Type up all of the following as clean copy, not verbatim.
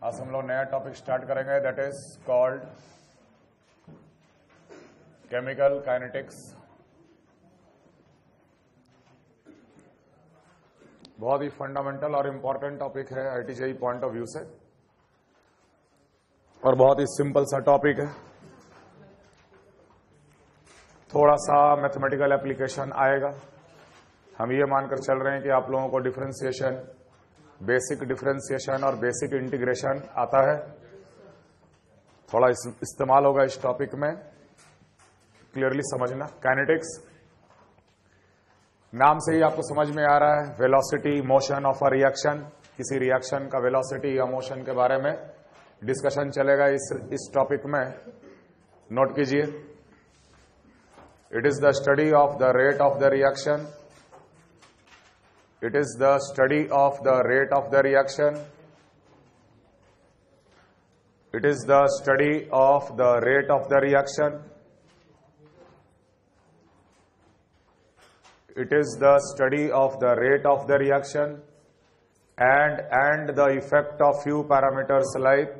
आज हम लोग नया टॉपिक स्टार्ट करेंगे that is called chemical kinetics. बहुत ही फंडामेंटल और इंपॉर्टेंट टॉपिक है आईटीजेई पॉइंट ऑफ व्यू से, और बहुत ही सिंपल सा टॉपिक है। थोड़ा सा मैथमेटिकल एप्लीकेशन आएगा। हम ये मानकर चल रहे हैं कि आप लोगों को डिफरेंशिएशन, बेसिक डिफरेंशिएशन और बेसिक इंटीग्रेशन आता है। थोड़ा इस्तेमाल होगा इस टॉपिक में, क्लियरली समझना। काइनेटिक्स नाम से ही आपको समझ में आ रहा है, velocity motion of a reaction. किसी रिएक्शन का वेलोसिटी या मोशन के बारे में डिस्कशन चलेगा इस टॉपिक में। नोट कीजिए, it is the study of the rate of the reaction. It is the study of the rate of the reaction. It is the study of the rate of the reaction. It is the study of the rate of the reaction and the effect of few parameters like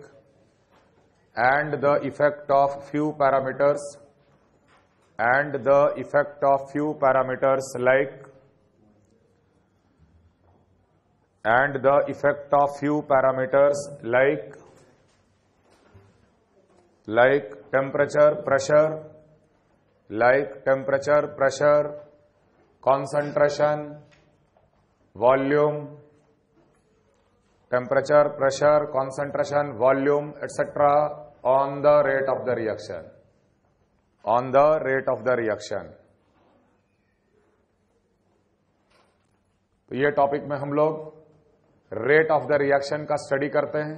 and the effect of few parameters and the effect of few parameters like and the effect of few parameters like temperature, pressure, concentration, volume, temperature, pressure, concentration, volume, etc. on the rate of the reaction. On the rate of the reaction. तो ये topic में हम लोग rate of the reaction का study करते हैं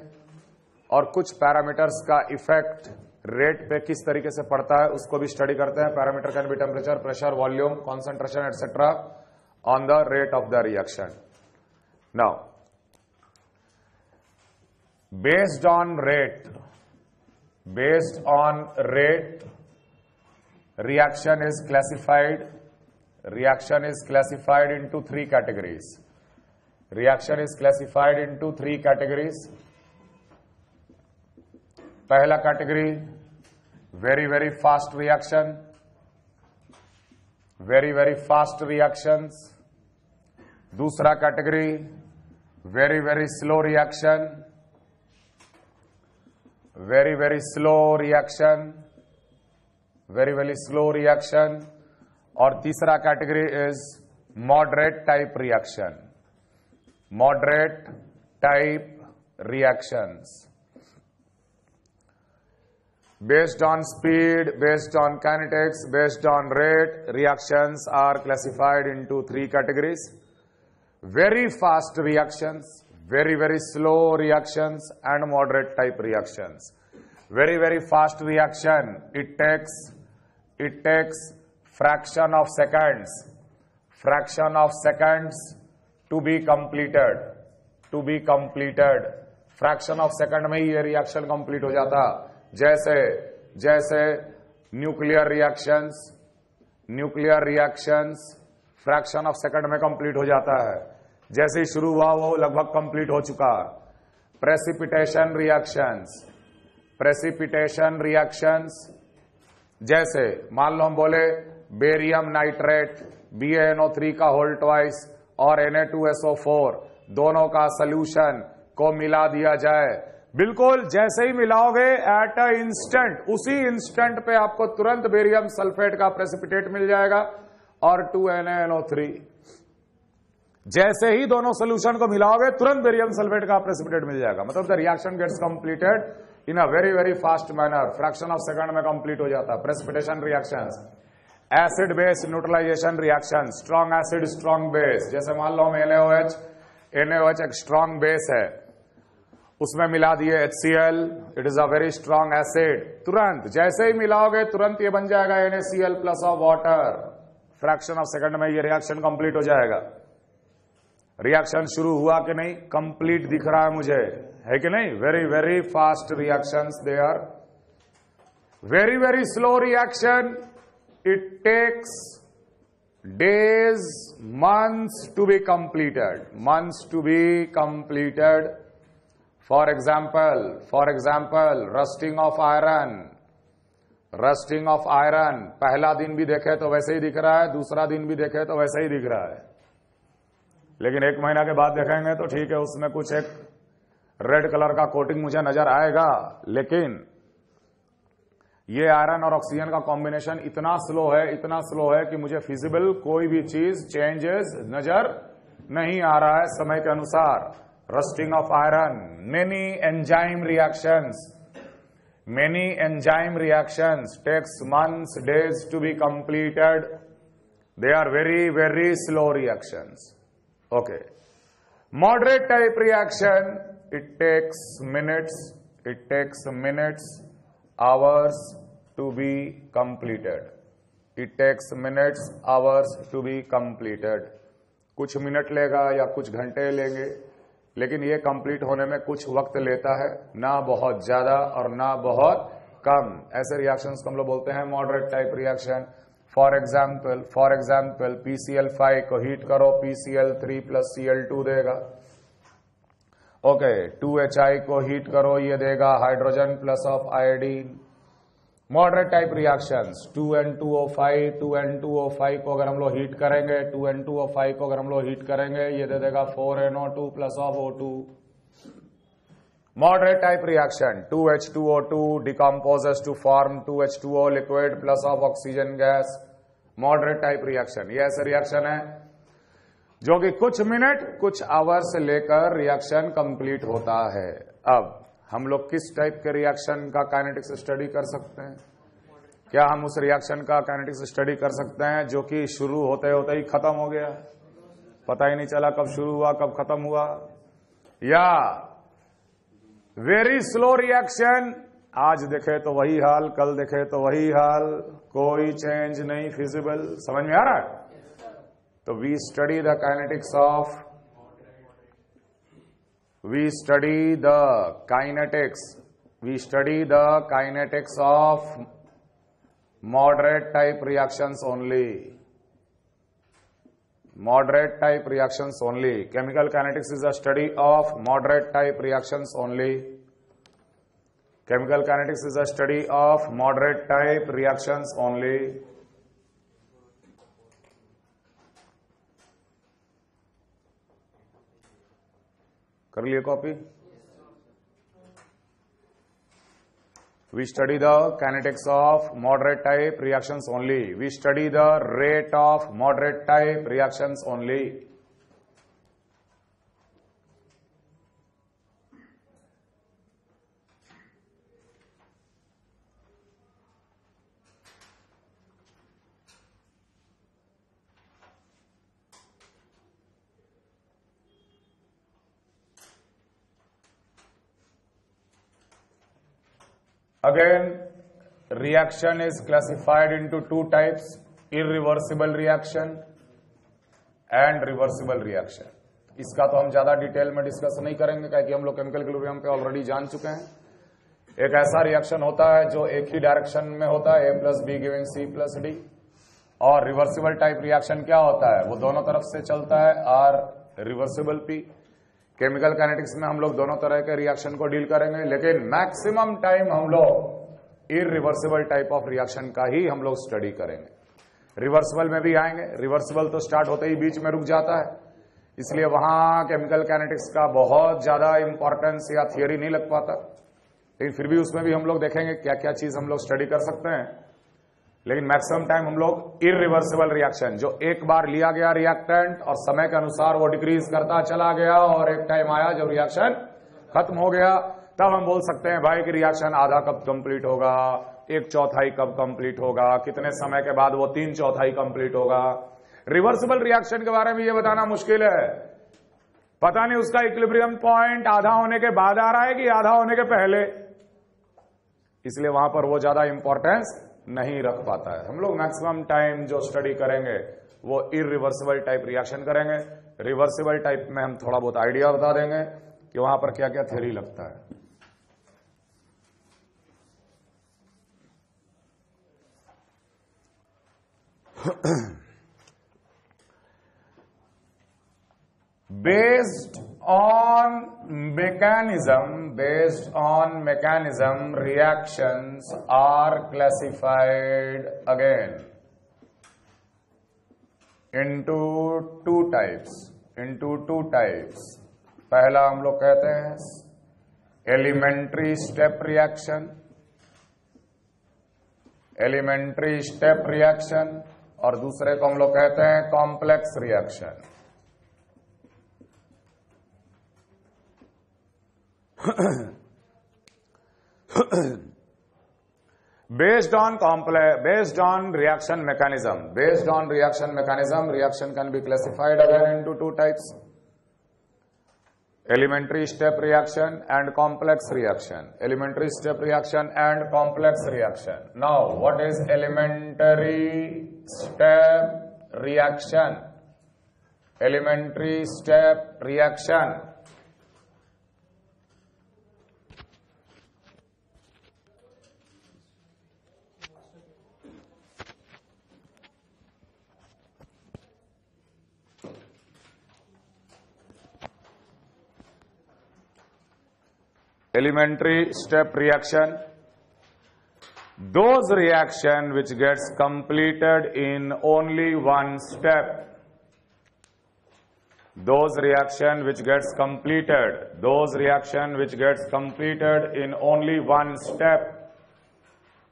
और कुछ पैरामीटर्स का इफेक्ट रेट पे किस तरीके से पड़ता है उसको भी स्टडी करते हैं। Parameter can be temperature, pressure, volume, concentration etcetera on the rate of the reaction. Now based on rate reaction is classified into three categories. Reaction is classified into three categories. पहला category very fast reaction, very fast reactions. दूसरा category very slow reaction, very slow reaction. और तीसरा category is moderate type reactions. Based on speed, based on kinetics, based on rate, reactions are classified into three categories: very fast reactions, very slow reactions, and moderate type reactions. Very fast reaction, it takes fraction of seconds to be completed. Fraction of second में ही ये reaction complete हो जाता। जैसे nuclear reactions fraction of second में complete हो जाता है। जैसे ही शुरू हुआ वो लगभग कंप्लीट हो चुका। प्रेसिपिटेशन रिएक्शंस जैसे मान लो हम बोले बेरियम नाइट्रेट BaNO3 का होल ट्वाइस और Na2SO4 दोनों का सॉल्यूशन को मिला दिया जाए। बिल्कुल जैसे ही मिलाओगे एट अ इंस्टेंट, उसी इंस्टेंट पे आपको तुरंत बेरियम सल्फेट का प्रेसिपिटेट मिल जाएगा और 2NaNO3। जैसे ही दोनों सॉल्यूशन को मिलाओगे तुरंत बेरियम सल्फेट का प्रेसिपिटेट मिल जाएगा। मतलब the reaction gets completed in a very fast manner, fraction of second में कंप्लीट हो जाता है। Precipitation reactions, acid base neutralisation reaction, strong acid strong base. जैसे मान लो हम NaOH एक स्ट्रॉन्ग बेस है, उसमें मिला दिए HCl, it is a very strong acid. तुरंत जैसे ही मिलाओगे तुरंत ये बन जाएगा NaCl plus of water. Fraction of second में ये रिएक्शन कंप्लीट हो जाएगा। रिएक्शन शुरू हुआ कि नहीं, कंप्लीट दिख रहा है मुझे, है कि नहीं? Very fast reactions they are. Very slow reaction, it takes days, months to be completed. For example rusting of iron. Rusting of iron पहला दिन भी देखे तो वैसे ही दिख रहा है, दूसरा दिन भी देखे तो वैसे ही दिख रहा है, लेकिन 1 महीना के बाद देखेंगे तो ठीक है, उसमें कुछ एक रेड कलर का कोटिंग मुझे नजर आएगा। लेकिन ये आयरन और ऑक्सीजन का कॉम्बिनेशन इतना स्लो है कि मुझे फिजिबल कोई भी चीज चेंजेस नजर नहीं आ रहा है समय के अनुसार। Rusting of iron, many enzyme reactions takes months, days to be completed. They are very very slow reactions. Okay, moderate type reaction, it takes minutes, hours to be completed. It takes minutes, hours to be completed. कुछ minute लेगा या कुछ घंटे लेंगे, लेकिन ये complete होने में कुछ वक्त लेता है, ना बहुत ज्यादा और ना बहुत कम। ऐसे रिएक्शंस को हम लोग बोलते हैं moderate type reaction. For example PCl5 को हीट करो, PCl3 प्लस Cl2 देगा। ओके, 2HI को हीट करो, ये देगा hydrogen plus of iodine. Moderate type reactions 2N2O5 को अगर हम लोग हीट करेंगे, 2N2O5 को अगर हम लोग हीट करेंगे, ये दे देगा 4NO2 plus of O2। Moderate type reaction 2H2O2 decomposes to form 2H2O liquid plus of oxygen gas। Moderate type reaction, ये ऐसा रिएक्शन है जो कि कुछ मिनट कुछ आवर से लेकर रिएक्शन कंप्लीट होता है। अब हम लोग किस टाइप के रिएक्शन का काइनेटिक्स स्टडी कर सकते हैं? क्या हम उस रिएक्शन का काइनेटिक्स स्टडी कर सकते हैं जो कि शुरू होते होते ही खत्म हो गया, पता ही नहीं चला कब शुरू हुआ कब खत्म हुआ? या वेरी स्लो रिएक्शन, आज देखे तो वही हाल, कल देखे तो वही हाल, कोई चेंज नहीं फिजिबल। समझ में आ रहा है? तो we study the kinetics of moderate type reactions only. Moderate type reactions only. Chemical kinetics is a study of moderate type reactions only. Chemical kinetics is a study of moderate type reactions only. कर लिए copy? We study the kinetics of moderate type reactions only. We study the rate of moderate type reactions only. Again, reaction is classified into two types: irreversible reaction and reversible reaction. इसका तो हम ज्यादा detail में discuss नहीं करेंगे, क्योंकि हम लोग केमिकल इक्विलिब्रियम पे ऑलरेडी जान चुके हैं। एक ऐसा रिएक्शन होता है जो एक ही डायरेक्शन में होता है, A plus be giving C plus D। और रिवर्सिबल टाइप रिएक्शन क्या होता है? वो दोनों तरफ से चलता है, R reversible P। Chemical kinetics में हम लोग दोनों तरह के रिएक्शन को डील करेंगे, लेकिन मैक्सिमम टाइम हम लोग इररिवर्सिबल टाइप ऑफ रिएक्शन का ही हम लोग स्टडी करेंगे। रिवर्सिबल में भी आएंगे, रिवर्सिबल तो स्टार्ट होते ही बीच में रुक जाता है, इसलिए वहां केमिकल काइनेटिक्स का बहुत ज्यादा इंपॉर्टेंस या थियरी नहीं लग पाता। लेकिन फिर भी उसमें भी हम लोग देखेंगे क्या क्या चीज हम लोग स्टडी कर सकते हैं। लेकिन मैक्सिमम टाइम हम लोग इररिवर्सिबल रिएक्शन, जो एक बार लिया गया रिएक्टेंट और समय के अनुसार वो डिक्रीज करता चला गया और एक टाइम आया जब रिएक्शन खत्म हो गया, तब हम बोल सकते हैं भाई कि रिएक्शन आधा कब कंप्लीट होगा, 1/4 कब कंप्लीट होगा, कितने समय के बाद वो 3/4 कंप्लीट होगा। रिवर्सिबल रिएक्शन के बारे में ये बताना मुश्किल है, पता नहीं उसका इक्विलिब्रियम पॉइंट आधा होने के बाद आ रहा है कि आधा होने के पहले, इसलिए वहां पर वो ज्यादा इंपॉर्टेंस नहीं रख पाता है। हम लोग मैक्सिमम टाइम जो स्टडी करेंगे वो इररिवर्सिबल टाइप रिएक्शन करेंगे। रिवर्सिबल टाइप में हम थोड़ा बहुत आइडिया बता देंगे कि वहां पर क्या क्या थ्योरी लगता है। Based based on mechanism, reactions are classified again into two types. पहला हम लोग कहते हैं एलिमेंट्री स्टेप रिएक्शन, और दूसरे को हम लोग कहते हैं complex reaction. Based on reaction mechanism, reaction can be classified again into two types: elementary step reaction and complex reaction. Elementary step reaction and complex reaction. Now, what is elementary step reaction? Elementary step reaction. Elementary step reaction, those reaction which gets completed in only one step. Those reaction which gets completed in only one step.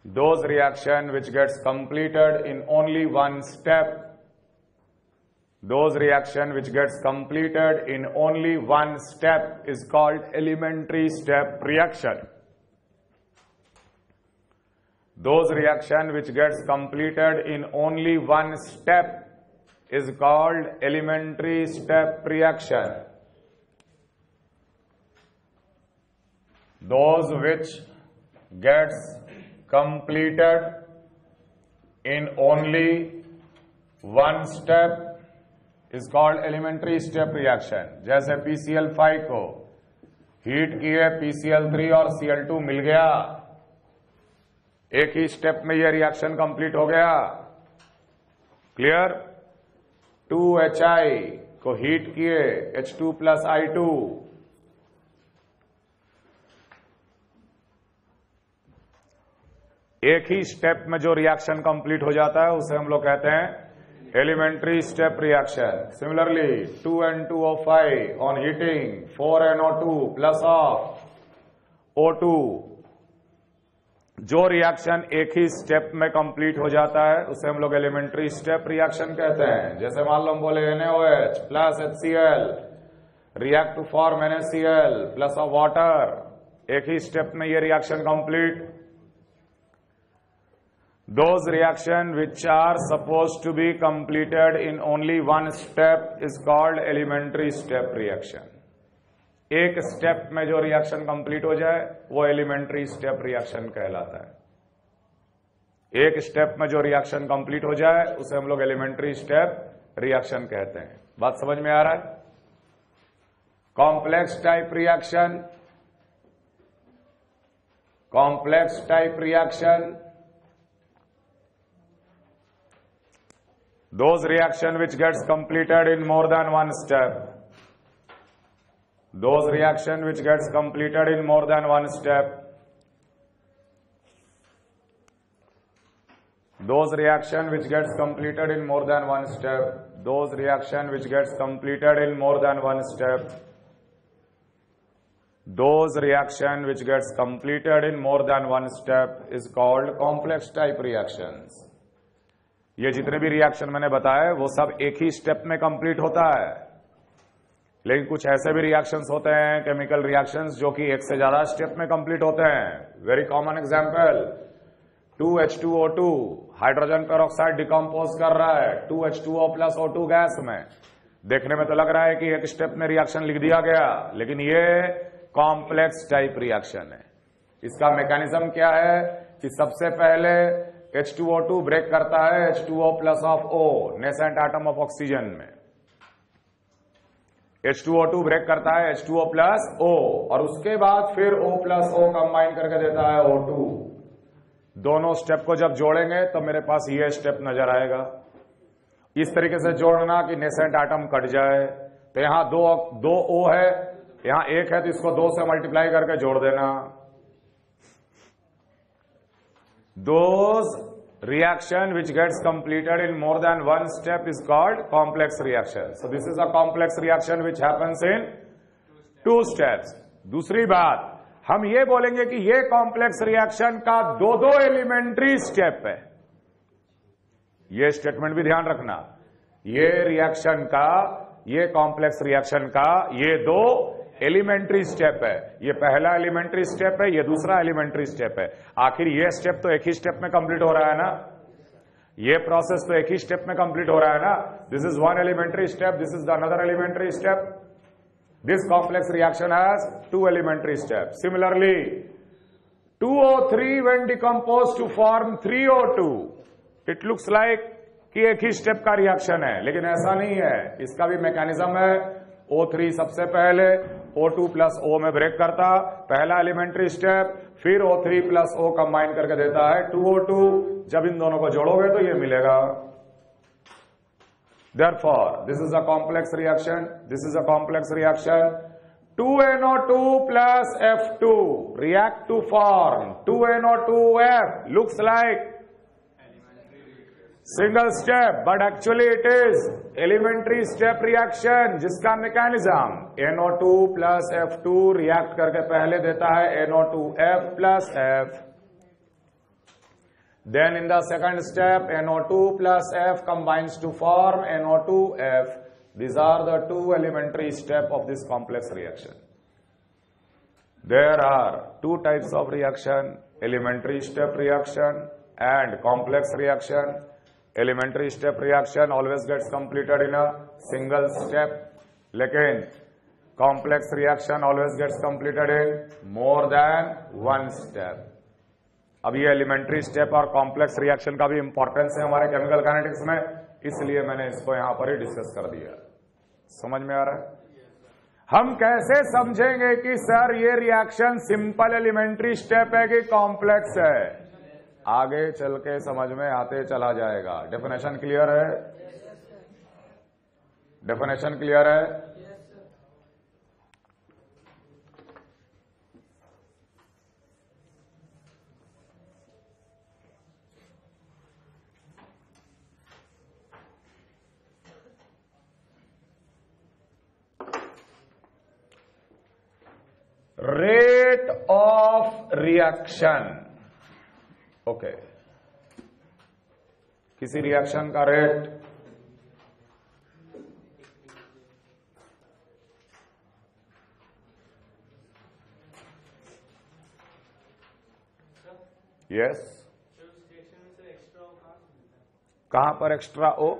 Those reaction which gets completed in only one step. Those reaction which gets completed in only one step is called elementary step reaction. Those reaction which gets completed in only one step is called elementary step reaction. Those which gets completed in only one step is called elementary step reaction. जैसे PCl5 को heat किए PCl3 और Cl2 मिल गया, एक ही step में यह reaction complete हो गया. क्लियर? 2HI को हीट किए H2 + I2, एक ही स्टेप में जो रिएक्शन कंप्लीट हो जाता है उसे हम लोग कहते हैं elementary step reaction. Similarly, 2N2O5 on heating 4NO2 plus of O2, जो रिएक्शन एक ही स्टेप में कंप्लीट हो जाता है उसे हम लोग एलिमेंट्री स्टेप रिएक्शन कहते हैं. जैसे मान लो हम बोले NaOH plus HCl react to form NaCl plus of water, एक ही स्टेप में ये reaction complete. Those reaction which are supposed to be completed in only one step is called elementary step reaction. एक स्टेप में जो reaction complete हो जाए वो elementary step reaction कहलाता है. एक स्टेप में जो रिएक्शन कंप्लीट हो जाए उसे हम लोग एलिमेंट्री स्टेप रिएक्शन कहते हैं. बात समझ में आ रहा है? Complex type reaction, those reaction which gets completed in more than one step. Those reaction which gets completed in more than one step. Those reaction which gets completed in more than one step. Those reaction which gets completed in more than one step. Those reaction which gets completed in more than one step is called complex type reactions. ये जितने भी reaction मैंने बताए वो सब एक ही step में complete होता है, लेकिन कुछ ऐसे भी रिएक्शंस होते हैं, केमिकल रिएक्शंस, जो कि एक से ज्यादा स्टेप में कंप्लीट होते हैं. Very common example, 2H2O2 hydrogen peroxide decompose कर रहा है 2H2O + O2 गैस में. देखने में तो लग रहा है कि एक स्टेप में रिएक्शन लिख दिया गया, लेकिन ये कॉम्प्लेक्स टाइप रिएक्शन है. इसका मैकेनिज्म क्या है कि सबसे पहले H2O2 ब्रेक करता है H2O + of O, nascent atom of oxygen में. H2O2 ब्रेक करता है H2O + O, और उसके बाद फिर O + O कंबाइन करके देता है O2. दोनों स्टेप को जब जोड़ेंगे तो मेरे पास ये स्टेप नजर आएगा. इस तरीके से जोड़ना कि नेसेंट एटम कट जाए, तो यहां दो O है, यहां 1 है, तो इसको 2 से मल्टीप्लाई करके जोड़ देना। Those reaction which gets completed in more than one step is called complex reaction. So this is a complex reaction which happens in 2 steps. दूसरी बात, हम ये बोलेंगे कि ये कॉम्प्लेक्स रिएक्शन का 2 एलिमेंट्री स्टेप है। ये स्टेटमेंट भी ध्यान रखना, ये रिएक्शन का, ये कॉम्प्लेक्स रिएक्शन का ये 2 एलिमेंट्री स्टेप है। ये पहला एलिमेंट्री स्टेप है, ये दूसरा एलिमेंट्री स्टेप है। आखिर ये स्टेप तो एक ही स्टेप में कंप्लीट हो रहा है ना, ये प्रोसेस तो एक ही स्टेप में कंप्लीट हो रहा है ना। This is 1 elementary step, this is the another elementary step. This complex reaction has 2 elementary step. Similarly 2O3 when decomposed to form 3O2, it looks like कि एक ही स्टेप का रिएक्शन है, लेकिन ऐसा नहीं है। इसका भी मैकेनिज्म है। O3 सबसे पहले O2 प्लस O में ब्रेक करता, पहला एलिमेंट्री स्टेप, फिर O3 प्लस O कंबाइन करके देता है 2O2। जब इन दोनों को जोड़ोगे तो ये मिलेगा। Therefore, this is a complex reaction. This is a complex reaction. 2NO2 plus F2 react to form 2NO2F. Looks like single step, but actually it is elementary step reaction, जिसका mechanism NO2 plus F2 react करके पहले देता है NO2F plus F. Then in the second step, NO2 plus F combines to form NO2F. These are the 2 elementary steps of this complex reaction. There are 2 types of reaction: elementary step reaction and complex reaction. Elementary step reaction always gets completed in a single step, लेकिन complex reaction always gets completed in more than 1 step. अब ये elementary step और complex reaction का भी importance है हमारे chemical kinetics में, इसलिए मैंने इसको यहां पर ही डिस्कस कर दिया। समझ में आ रहा है? हम कैसे समझेंगे कि सर ये रिएक्शन सिंपल एलिमेंट्री स्टेप है कि कॉम्प्लेक्स है? आगे चल के समझ में आते चला जाएगा। डेफिनेशन क्लियर है? डेफिनेशन क्लियर है? Rate of reaction. ओके, किसी रिएक्शन का रेट यस, कहां पर एक्स्ट्रा ओ?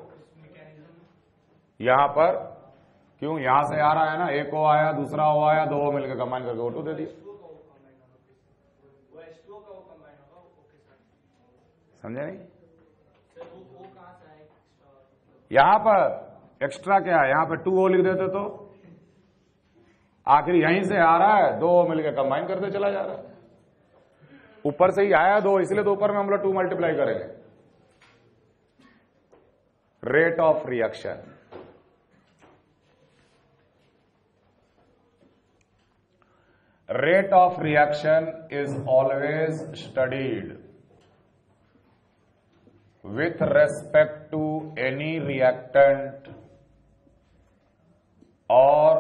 यहां पर क्यों? यहां से आ रहा है ना, एक ओ आया, दूसरा ओ आया, 2 ओ मिलकर कंबाइन करके O2 दे दिया। समझे नहीं? यहां पर एक्स्ट्रा क्या है? यहां पर 2O लिख देते तो आखिर यहीं से आ रहा है, 2 O मिलकर कंबाइन करते चला जा रहा है। ऊपर से ही आया 2, इसलिए तो ऊपर में हम लोग 2 मल्टीप्लाई करेंगे। Rate of reaction, rate of reaction is always studied with respect to any reactant or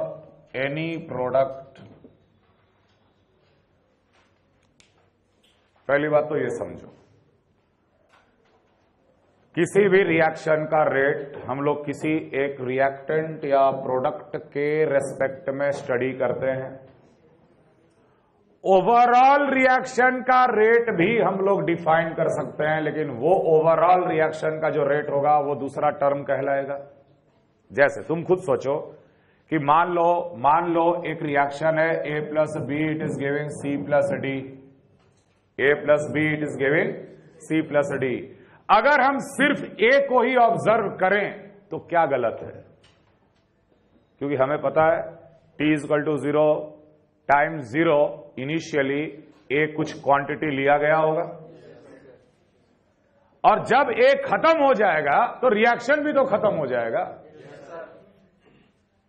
any product. पहली बात तो ये समझो, किसी भी रिएक्शन का रेट हम लोग किसी एक रिएक्टेंट या प्रोडक्ट के रेस्पेक्ट में स्टडी करते हैं। ओवरऑल रिएक्शन का रेट भी हम लोग डिफाइन कर सकते हैं, लेकिन वो ओवरऑल रिएक्शन का जो रेट होगा वो दूसरा टर्म कहलाएगा। जैसे तुम खुद सोचो कि मान लो एक रिएक्शन है A plus B it is giving C plus D, A plus B it is giving C plus D. अगर हम सिर्फ A को ही ऑब्जर्व करें तो क्या गलत है? क्योंकि हमें पता है T equal to 0 time 0 initially A कुछ क्वांटिटी लिया गया होगा, और जब A खत्म हो जाएगा तो रिएक्शन भी तो खत्म हो जाएगा।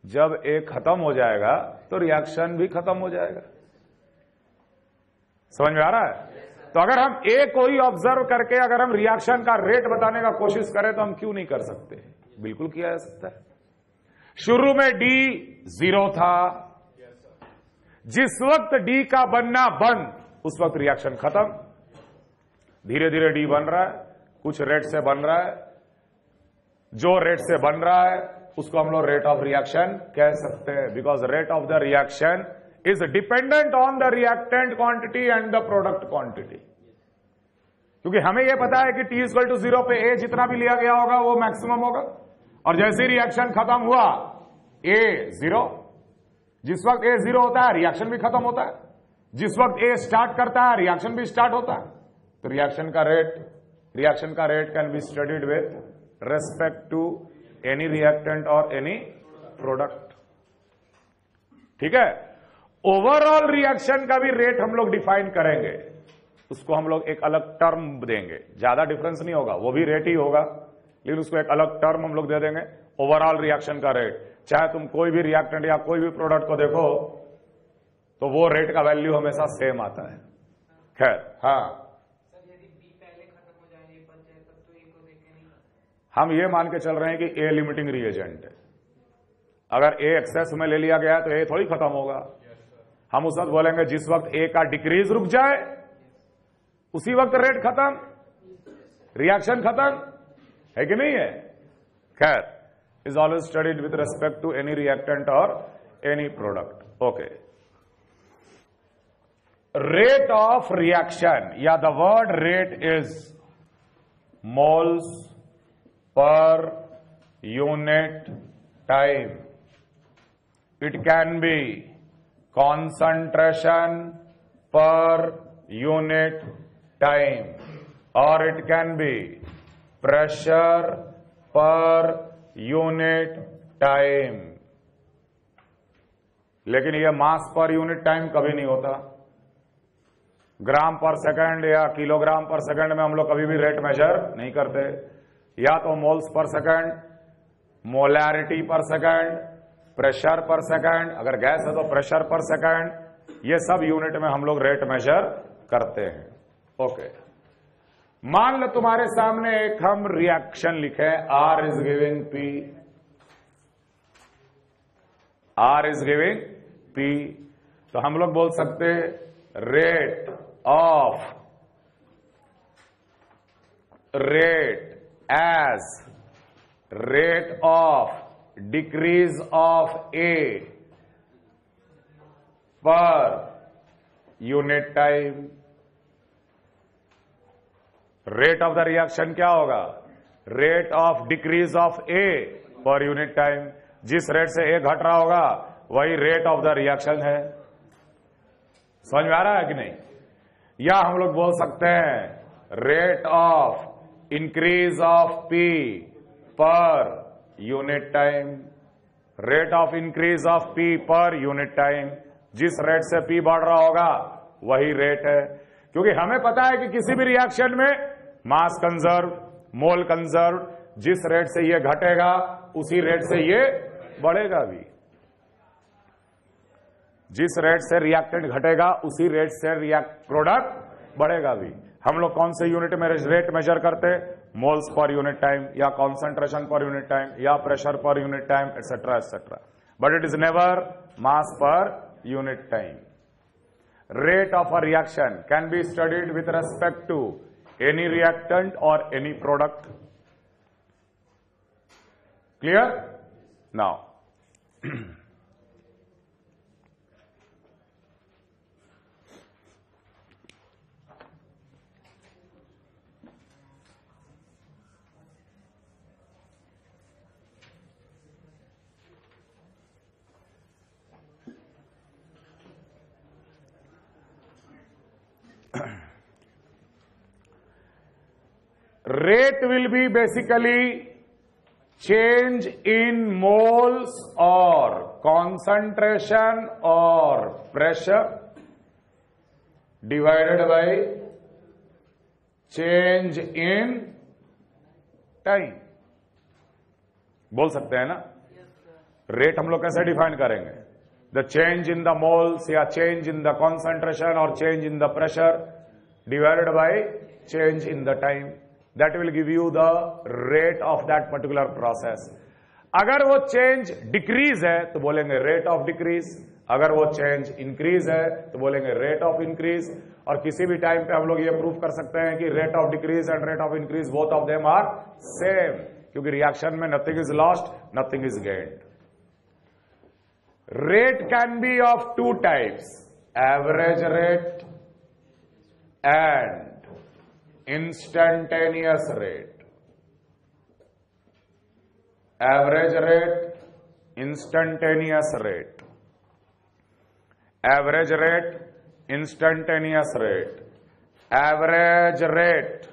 जब ए खत्म हो जाएगा तो रिएक्शन भी खत्म हो जाएगा। समझ में आ रहा है? तो अगर हम ए को ही ऑब्जर्व करके अगर हम रिएक्शन का रेट बताने का कोशिश करें तो हम क्यों नहीं कर सकते? बिल्कुल किया जा सकता है। शुरू में डी 0 था, जिस वक्त डी का बनना बंद उस वक्त रिएक्शन खत्म। धीरे धीरे डी बन रहा है, कुछ रेट से बन रहा है, जो रेट से बन रहा है उसको हम लोग रेट ऑफ रिएक्शन कह सकते हैं, because rate of the reaction is dependent on the reactant quantity and the product quantity. क्योंकि हमें यह पता है कि T = 0 पे ए जितना भी लिया गया होगा वो मैक्सिमम होगा, और जैसे ही रिएक्शन खत्म हुआ ए 0, जिस वक्त ए 0 होता है रिएक्शन भी खत्म होता है, जिस वक्त ए स्टार्ट करता है रिएक्शन भी स्टार्ट होता है। तो रिएक्शन का rate can be studied with respect to any reactant और एनी प्रोडक्ट। ठीक है? ओवरऑल रिएक्शन का भी रेट हम लोग डिफाइन करेंगे, उसको हम लोग एक अलग टर्म देंगे, ज्यादा डिफरेंस नहीं होगा, वो भी रेट ही होगा, लेकिन उसको एक अलग टर्म हम लोग दे देंगे, ओवरऑल रिएक्शन का रेट। चाहे तुम कोई भी रिएक्टेंट या कोई भी प्रोडक्ट को देखो तो वो रेट का वैल्यू हमेशा सेम आता है। खैर, हाँ, यदि बी पहले खत्म हो जाए, ए बच जाए, तब तो ए को देखे नहीं। हम ये मान के चल रहे हैं कि ए लिमिटिंग रिएजेंट है। अगर ए एक्सेस में ले लिया गया तो ए थोड़ी खत्म होगा। हम उस वक्त बोलेंगे जिस वक्त ए का डिक्रीज रुक जाए उसी वक्त रेट खत्म, रिएक्शन खत्म, है कि नहीं है? खैर, is always studied with respect to any reactant और any product. Okay, rate of reaction या the word rate is moles per unit time. It can be concentration per unit time or it can be pressure per unit time, लेकिन यह मास per unit time कभी नहीं होता। ग्राम पर second या kilogram पर second में हम लोग कभी भी रेट मेजर नहीं करते। या तो मोल्स पर सेकंड, मोलैरिटी पर सेकंड, प्रेशर पर सेकंड, अगर गैस है तो प्रेशर पर सेकंड, ये सब यूनिट में हम लोग रेट मेजर करते हैं। ओके, मान लो तुम्हारे सामने एक हम रिएक्शन लिखे, R is giving P, R is giving P, तो हम लोग बोल सकते rate of decrease of A per unit time। Rate of the reaction क्या होगा? Rate of decrease of A पर यूनिट टाइम। जिस रेट से A घट रहा होगा वही रेट ऑफ द रिएक्शन है। समझ में आ रहा है कि नहीं? या हम लोग बोल सकते हैं rate of increase of P पर unit time. Rate of increase of P पर यूनिट टाइम, जिस रेट से P बढ़ रहा होगा वही रेट है। क्योंकि हमें पता है कि किसी भी रिएक्शन में मास कंजर्व, मोल कंजर्व, जिस रेट से ये घटेगा उसी रेट से ये बढ़ेगा भी। जिस रेट से रिएक्टेंट घटेगा उसी रेट से प्रोडक्ट बढ़ेगा भी। हम लोग कौन से यूनिट में रेट मेजर करते हैं? मोल्स पर यूनिट टाइम या कॉन्सेंट्रेशन पर यूनिट टाइम या pressure per unit time, etcetera etcetera, but it is never mass per unit time. Rate of a reaction can be studied with respect to any reactant और any product. Clear? Now rate will be basically change in moles or concentration or pressure divided by change in time। बोल सकते हैं ना? Rate हम लोग कैसे define करेंगे? The change in the moles या चेंज इन द कॉन्सेंट्रेशन और change in the pressure divided by change in the time, that will give you the rate of that particular process. अगर वो change decrease है तो बोलेंगे rate of decrease, अगर वो change increase है तो बोलेंगे रेट ऑफ इंक्रीज। और किसी भी टाइम पे हम लोग ये प्रूव कर सकते हैं कि rate of decrease and rate of increase both of them are same, क्योंकि रिएक्शन में nothing is lost, nothing is gained. Rate can be of two types, average rate and instantaneous rate. Average rate, instantaneous rate, average rate, instantaneous rate. Average rate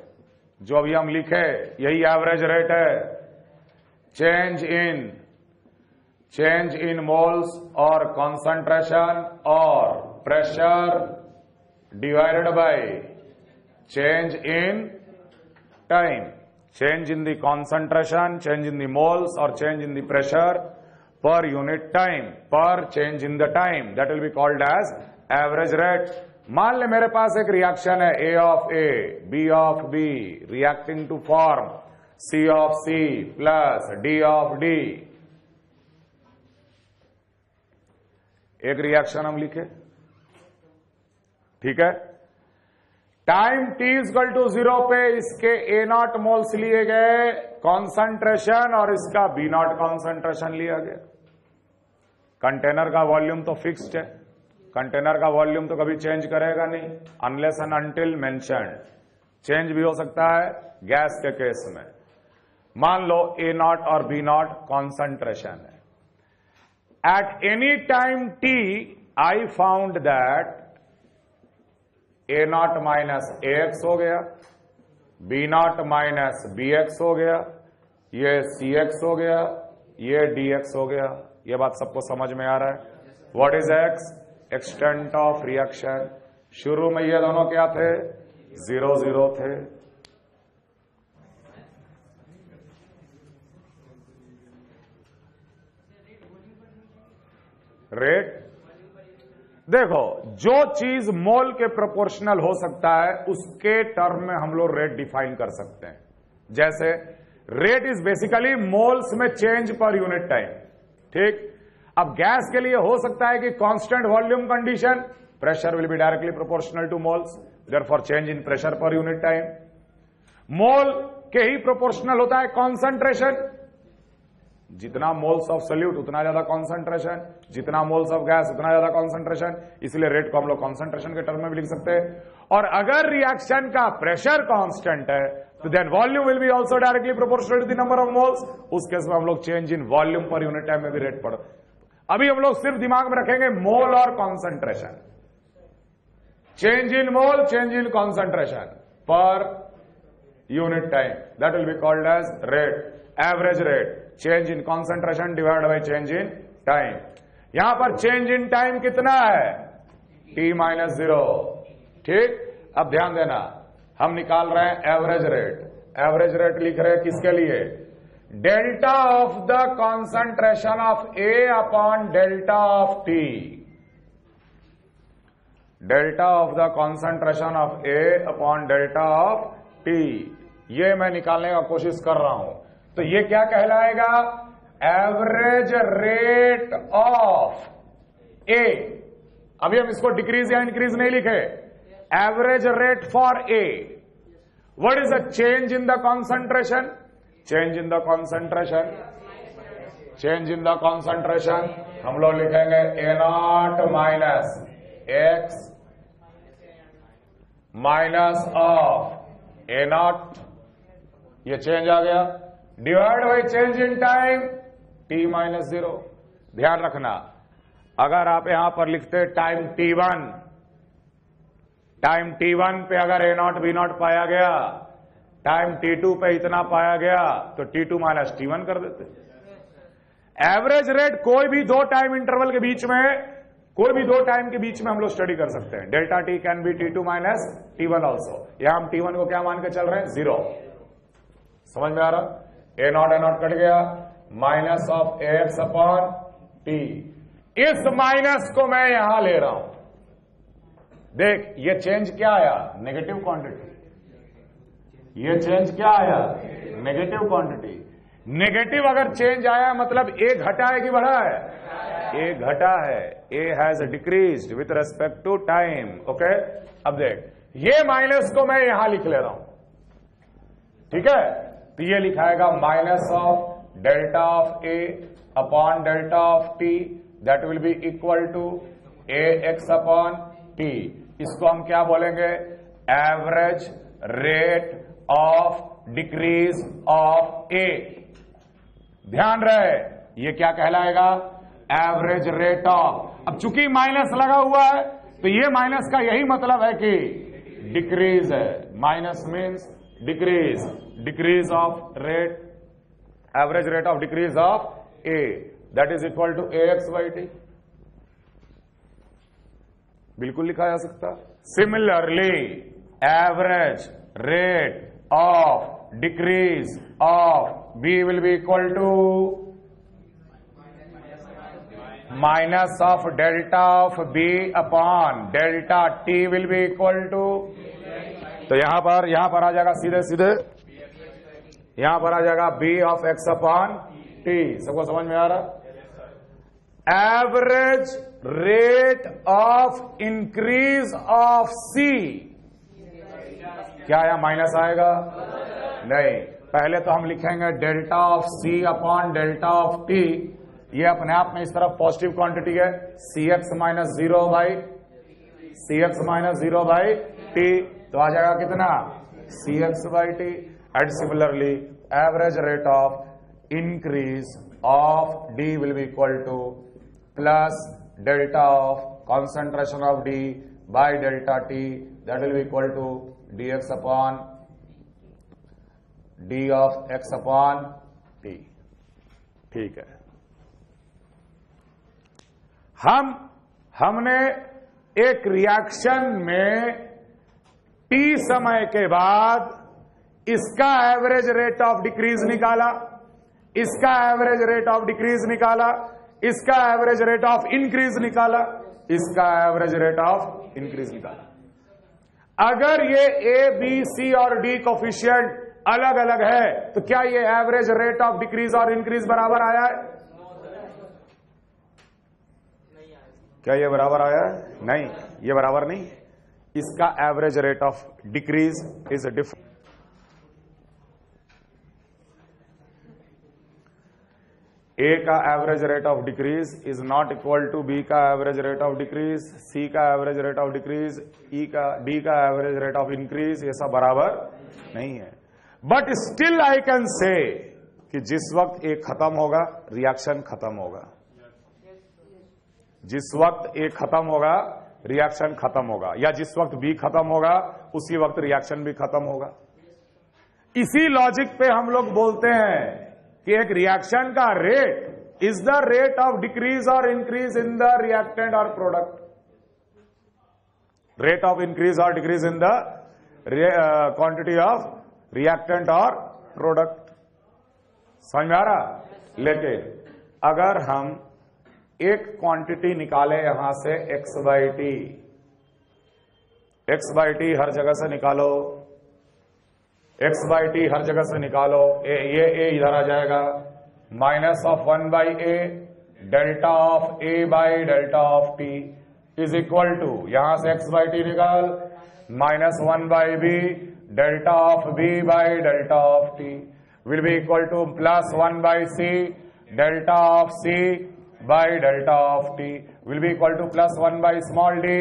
जो अभी हम लिखे यही average rate है। Change in moles और concentration और pressure divided by change in time. Change in the concentration, change in the moles और change in the pressure per unit time, per change in the time, that will be called as average rate. मान ले मेरे पास एक reaction है A of A, B of B, reacting to form C of C plus D of D। एक reaction हम लिखे, ठीक है। टाइम t इक्वल टू 0 पे इसके A0 मोल्स लिए गए कॉन्सेंट्रेशन और इसका B0 कॉन्सेंट्रेशन लिया गया। कंटेनर का वॉल्यूम तो फिक्स्ड है, कंटेनर का वॉल्यूम तो कभी चेंज करेगा नहीं unless and until mentioned. Change भी हो सकता है गैस के केस में। मान लो A0 और B0 कॉन्सेंट्रेशन है। At any time t I found that A0 minus AX हो गया, B0 माइनस BX हो गया, ये CX हो गया, ये DX हो गया। ये बात सबको समझ में आ रहा है? What is X? Extent of reaction. शुरू में ये दोनों क्या थे? 0 0 थे। रेट देखो, जो चीज मोल के प्रोपोर्शनल हो सकता है उसके टर्म में हम लोग रेट डिफाइन कर सकते हैं। जैसे रेट इज बेसिकली मोल्स में चेंज पर यूनिट टाइम, ठीक। अब गैस के लिए हो सकता है कि constant volume condition, pressure will be directly proportional to moles, therefore change in pressure per unit time. Mole के ही प्रोपोर्शनल होता है कॉन्सेंट्रेशन, जितना मोल्स ऑफ सॉल्यूट उतना ज्यादा कॉन्सेंट्रेशन, जितना मोल्स ऑफ गैस उतना ज्यादा कॉन्सेंट्रेशन। इसलिए रेट को हम लोग कॉन्सेंट्रेशन के टर्म में भी लिख सकते हैं। और अगर रिएक्शन का प्रेशर कांस्टेंट है तो then volume will be also directly proportional to the number of moles. उस केस में हम लोग change in volume per unit time में भी रेट पढ़। अभी हम लोग सिर्फ दिमाग में रखेंगे मोल और concentration. Change in mole, change in concentration per unit time, that will be called as rate. Average rate, change in concentration divide by change in time. यहां पर चेंज इन टाइम कितना है? t माइनस 0, ठीक। अब ध्यान देना, हम निकाल रहे हैं एवरेज रेट। एवरेज रेट लिख रहे हैं किसके लिए? Delta of the concentration of A upon delta of T। Delta of the concentration of A upon delta of T, ये मैं निकालने का कोशिश कर रहा हूं। तो ये क्या कहलाएगा? Average rate of A। अभी हम इसको डिक्रीज या इंक्रीज नहीं लिखे, average rate for A। What is the change in the concentration? Change in the concentration, change in the concentration हम लोग लिखेंगे A0 minus X minus of A0, ये चेंज आ गया, divide by change in time t minus 0। ध्यान रखना, अगर आप यहां पर लिखते टाइम t1, टाइम t1 पे अगर A0 B0 पाया गया, टाइम t2 पे इतना पाया गया, तो t2 माइनस t1 कर देते। एवरेज रेट कोई भी दो टाइम इंटरवल के बीच में, कोई भी दो टाइम के बीच में हम लोग स्टडी कर सकते हैं। Delta t can be t2 minus t1 also. यहां हम t1 को क्या मान के चल रहे हैं? 0। समझ में आ रहा? A0 A0 कट गया, minus of AX upon T. इस माइनस को मैं यहां ले रहा हूं, देख ये चेंज क्या आया, नेगेटिव क्वांटिटी। ये चेंज क्या आया, नेगेटिव क्वांटिटी। नेगेटिव अगर चेंज आया मतलब ए घटा है कि बढ़ा है, ए घटा है, A has decreased with respect to time. Okay, अब देख ये माइनस को मैं यहां लिख ले रहा हूं, ठीक है। तो ये लिखाएगा minus of delta of A upon delta of T, that will be equal to A X upon T. इसको हम क्या बोलेंगे, average rate of decrease of A. ध्यान रहे ये क्या कहलाएगा, एवरेज रेट ऑफ। अब चूंकि माइनस लगा हुआ है तो ये माइनस का यही मतलब है कि डिक्रीज है, minus means decrease, decrease of rate, average rate of decrease of A, that is equal to A X by T. बिल्कुल लिखा जा सकता। Similarly average rate of decrease of B will be equal to minus of delta of B upon delta T will be equal to, तो यहां पर आ जाएगा सीधे सीधे, यहां पर आ जाएगा B of X upon T. सबको समझ में आ रहा। Average rate of increase of C, क्या यहां माइनस आएगा, नहीं। पहले तो हम लिखेंगे delta of C upon delta of T, ये अपने आप में इस तरफ पॉजिटिव क्वांटिटी है, C X minus zero by T, तो आ जाएगा कितना, C X by T. And similarly average rate of increase of D will be equal to plus delta of concentration of D by delta T, that will be equal to D X upon D of X upon T. ठीक है, हमने एक reaction में T समय के बाद इसका average rate of decrease निकाला, इसका एवरेज रेट ऑफ डिक्रीज निकाला, इसका एवरेज रेट ऑफ इंक्रीज निकाला, इसका एवरेज रेट ऑफ इंक्रीज निकाला। अगर ये ए बी सी और डी कोफिशिएंट अलग अलग है तो क्या ये एवरेज रेट ऑफ डिक्रीज और इंक्रीज बराबर आया है, क्या ये बराबर आया है, नहीं, ये बराबर नहीं। इसका average rate of decrease is different. A का average rate of decrease is not equal to B का average rate of decrease, C का average rate of decrease, D का एवरेज रेट ऑफ इंक्रीज, ये सब बराबर नहीं है। But still I can say कि जिस वक्त ए खत्म होगा रिएक्शन खत्म होगा, जिस वक्त ए खत्म होगा रिएक्शन खत्म होगा, या जिस वक्त बी खत्म होगा उसी वक्त रिएक्शन भी खत्म होगा। इसी लॉजिक पे हम लोग बोलते हैं कि एक रिएक्शन का rate is the rate of decrease और इंक्रीज इन द रिएक्टेंट और प्रोडक्ट। रेट ऑफ इंक्रीज और decrease in the quantity of reactant और प्रोडक्ट। समझ में आ रहा। लेकिन अगर हम एक क्वांटिटी निकाले यहां से x by T, X by T हर जगह से निकालो, x बाई टी हर जगह से निकालो, ये ए इधर आ जाएगा, minus of 1 by A delta of A by delta of T is equal to, यहां से x बाई टी निकाल, minus 1 by B delta of B by delta of T will be equal to plus 1 by C delta of C by delta of t will be equal to plus 1 by small d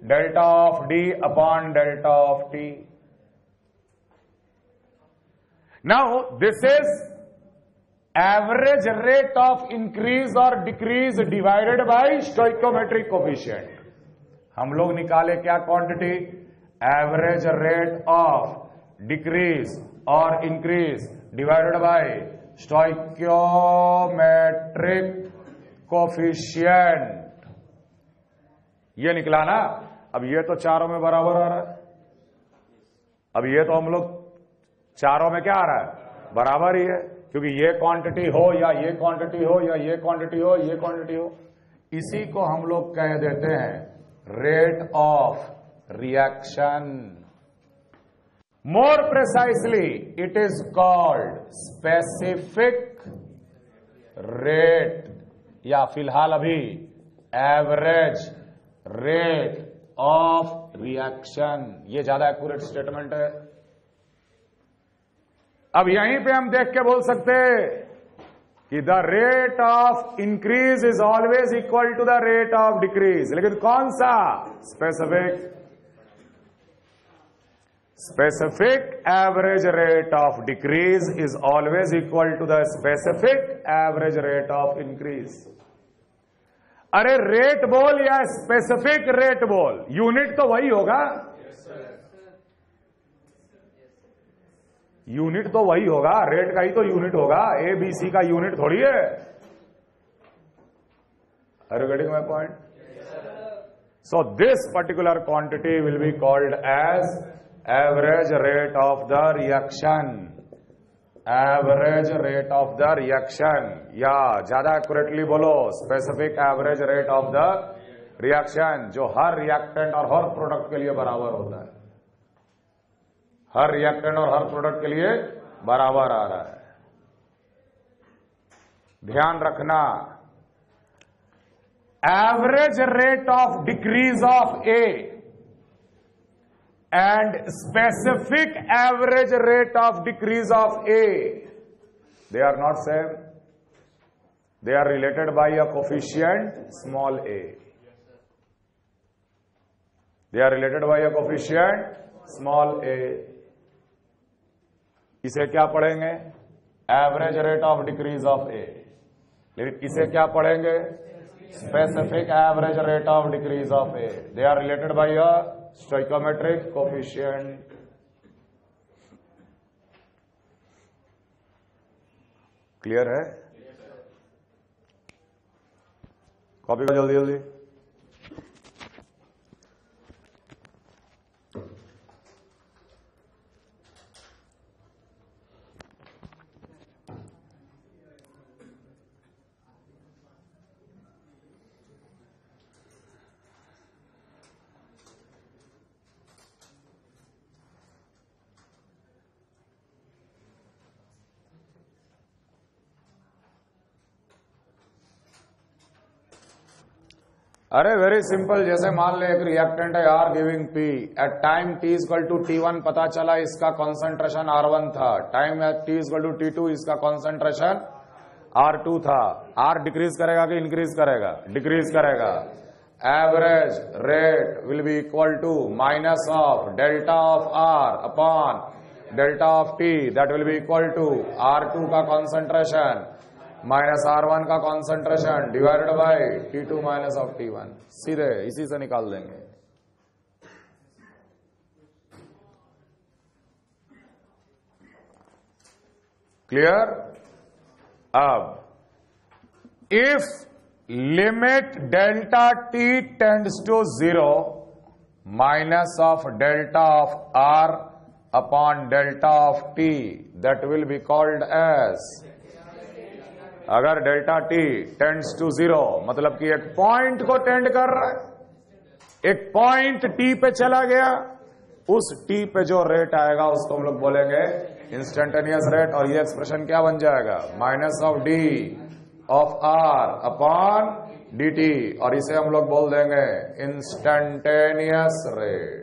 delta of d upon delta of t. Now this is average rate of increase or decrease divided by stoichiometric coefficient. हम लोग निकाले क्या quantity, average rate of decrease और increase divided by stoichiometric coefficient, ये निकला ना। अब ये तो चारों में बराबर आ रहा है, अब ये तो हम लोग चारों में क्या आ रहा है, बराबर ही है। क्योंकि ये क्वांटिटी हो या ये क्वांटिटी हो या ये क्वांटिटी हो, ये क्वांटिटी हो, इसी को हम लोग कह देते हैं rate of reaction. More precisely it is called specific rate, या फिलहाल अभी एवरेज रेट ऑफ रिएक्शन। ये ज्यादा एक्यूरेट स्टेटमेंट है। अब यहीं पे हम देख के बोल सकते कि the rate of increase is always equal to the rate of decrease, लेकिन कौन सा? Specific. Specific average rate of decrease is always equal to the specific average rate of increase. अरे रेट बोल या स्पेसिफिक रेट बोल, unit तो वही होगा। यूनिट तो वही होगा, रेट का ही तो यूनिट होगा, ए बी सी का यूनिट थोड़ी है। Are you getting my point? So this particular quantity will be called as average rate of the reaction. Average rate of the reaction, या ज्यादा एक्यूरेटली बोलो specific average rate of the reaction, जो हर reactant और हर product के लिए बराबर होता है। हर रिएक्टेंट और हर प्रोडक्ट के लिए बराबर आ रहा है। ध्यान रखना, average rate of decrease of A and specific average rate of decrease of A, they are not same. They are related by a coefficient small a. They are related by a coefficient small a. इसे क्या पढ़ेंगे? Average rate of decrease of A. लेकिन इसे क्या पढ़ेंगे? Specific average rate of decrease of A. They are related by a stoichiometric coefficient. Clear है? Copy को जल्दी जल्दी। अरे वेरी सिंपल, जैसे मान ले एक रिएक्टेंट है R giving P, at time T equal to T1 पता चला इसका कॉन्सेंट्रेशन R1 था, time at T equal to T2 इसका कॉन्सेंट्रेशन R2 था। R डिक्रीज करेगा कि इंक्रीज करेगा? डिक्रीज करेगा। Average rate will be equal to minus of delta of R upon delta of T, that will be equal to R2 का concentration minus R1 का concentration divided by T2 minus of T1। सीधे इसी से निकाल देंगे। Clear? अब if limit delta T tends to 0 minus of delta of R upon delta of T, that will be called as, अगर delta T tends to 0 मतलब कि एक पॉइंट को टेंड कर रहा है, एक पॉइंट T पे चला गया, उस T पे जो रेट आएगा उसको हम लोग बोलेंगे इंस्टेंटेनियस रेट। और ये एक्सप्रेशन क्या बन जाएगा? Minus of D of R upon dt, और इसे हम लोग बोल देंगे इंस्टेंटेनियस रेट।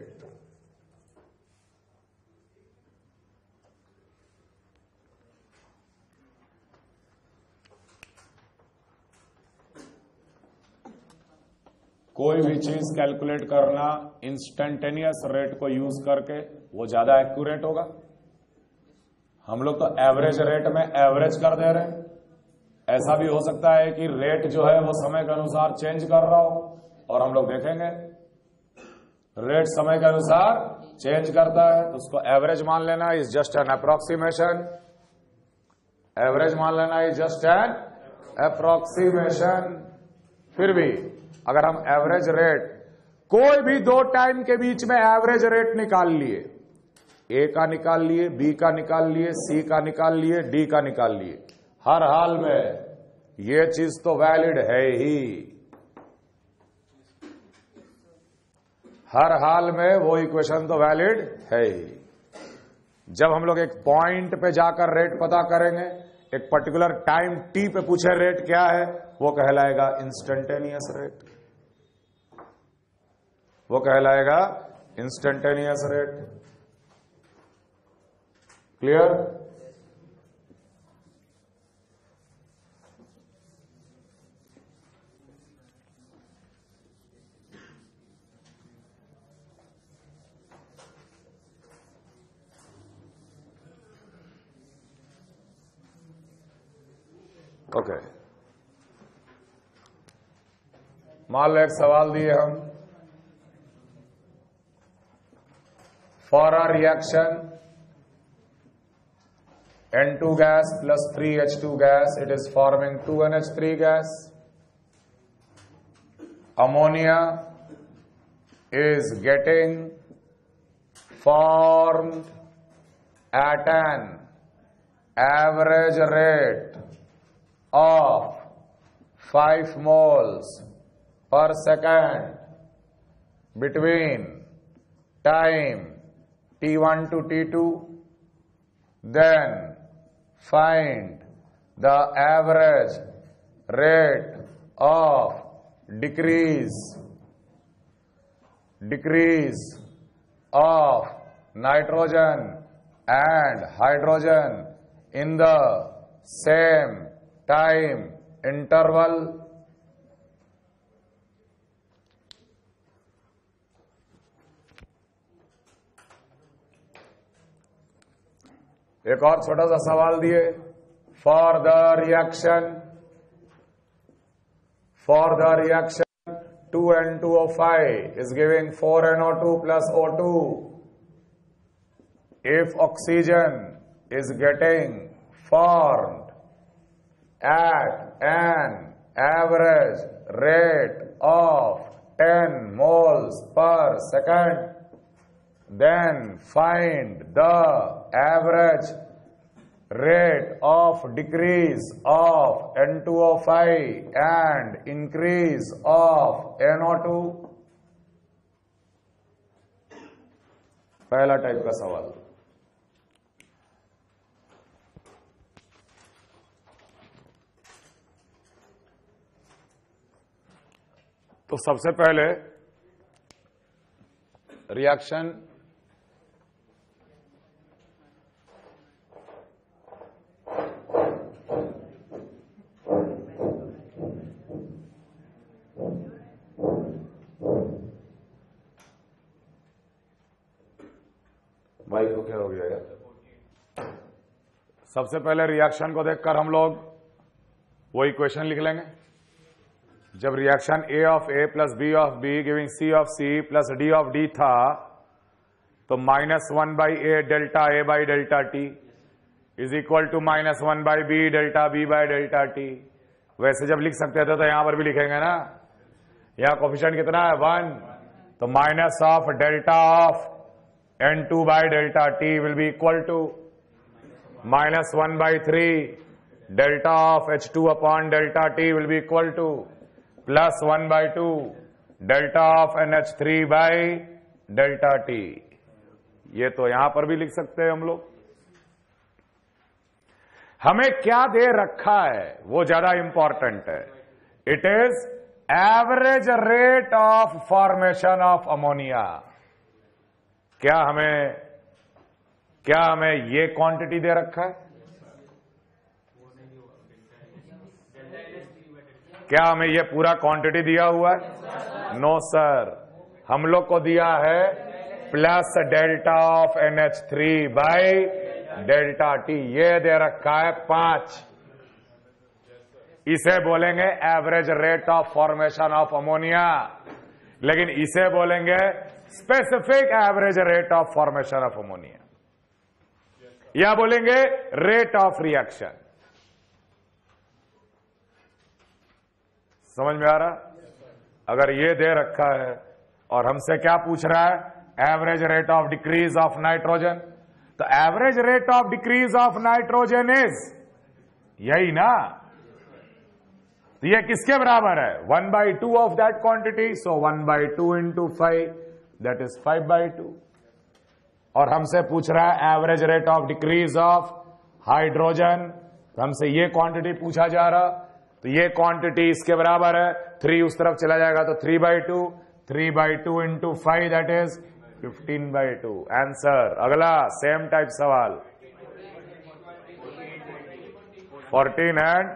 कोई भी चीज कैलकुलेट करना इंस्टेंटेनियस रेट को यूज करके वो ज्यादा एक्यूरेट होगा। हम लोग तो एवरेज रेट में एवरेज कर दे रहे हैं। ऐसा भी हो सकता है कि रेट जो है वो समय के अनुसार चेंज कर रहा हो, और हम लोग देखेंगे रेट समय के अनुसार चेंज करता है तो उसको एवरेज मान लेना is just an approximation. Average मान लेना इज जस्ट एन अप्रोक्सीमेशन। फिर भी अगर हम एवरेज रेट, कोई भी दो टाइम के बीच में एवरेज रेट निकाल लिए, ए का निकाल लिए, बी का निकाल लिए, सी का निकाल लिए, डी का निकाल लिए। हर हाल में ये चीज तो वैलिड है ही, हर हाल में वो इक्वेशन तो वैलिड है ही। जब हम लोग एक पॉइंट पे जाकर रेट पता करेंगे, एक पर्टिकुलर टाइम टी पे पूछे रेट क्या है, वो कहलाएगा इंस्टेंटेनियस रेट, वो कहलाएगा इंस्टेंटेनियस रेट। क्लियर? ओके, मान लो एक सवाल दिए हम, for a reaction N2 gas plus 3H2 gas, it is forming 2NH3 gas. Ammonia is getting formed at an average rate of 5 moles per second between time T1 to T2. Then find the average rate of decrease of nitrogen and hydrogen in the same time interval. एक और छोटा सा सवाल दिए, for the reaction 2N2O5 is giving 4NO2 plus O2. If oxygen is getting formed at an average rate of 10 moles per second, then find the average rate of decrease of N2O5 and increase of NO2. पहला type का सवाल। तो सबसे पहले reaction भाई को क्या हो गया यार। सबसे पहले रिएक्शन को देखकर हम लोग वो इक्वेशन लिख लेंगे। जब reaction A of A plus B of B giving C of C plus D of D था, तो -1 by A delta A by delta T is equal to -1 by B delta B by delta T। वैसे जब लिख सकते थे तो यहां पर भी लिखेंगे ना, यहां कोफिशिएंट कितना है 1, तो minus of delta of N2 by delta T will be equal to -1 by 3 delta of H2 upon delta T will be equal to plus 1 by 2 delta of NH3 by delta T। ये तो यहां पर भी लिख सकते हैं हम लोग। हमें क्या दे रखा है वो ज्यादा इंपॉर्टेंट है। It is average rate of formation of ammonia. क्या हमें ये क्वांटिटी दे रखा है? क्या हमें ये पूरा क्वांटिटी दिया हुआ है? नो सर, हम लोग को दिया है plus delta of NH3 by delta T। ये दे रखा है 5। इसे बोलेंगे average rate of formation of ammonia, लेकिन इसे बोलेंगे specific average rate of formation of ammonia, या बोलेंगे रेट ऑफ रिएक्शन। समझ में आ रहा? अगर ये दे रखा है और हमसे क्या पूछ रहा है, average rate of decrease of nitrogen, तो average rate of decrease of nitrogen is, यही ना, तो ये किसके बराबर है? 1/2 of that quantity, so 1/2 into 5, that is 5/2। और हमसे पूछ रहा है average rate of decrease of hydrogen, तो हमसे ये क्वांटिटी पूछा जा रहा, तो ये क्वांटिटी इसके बराबर है, 3 उस तरफ चला जाएगा तो 3/2, 3/2 इंटू 5 दैट इज 15/2। आंसर। अगला सेम टाइप सवाल, 14 एंड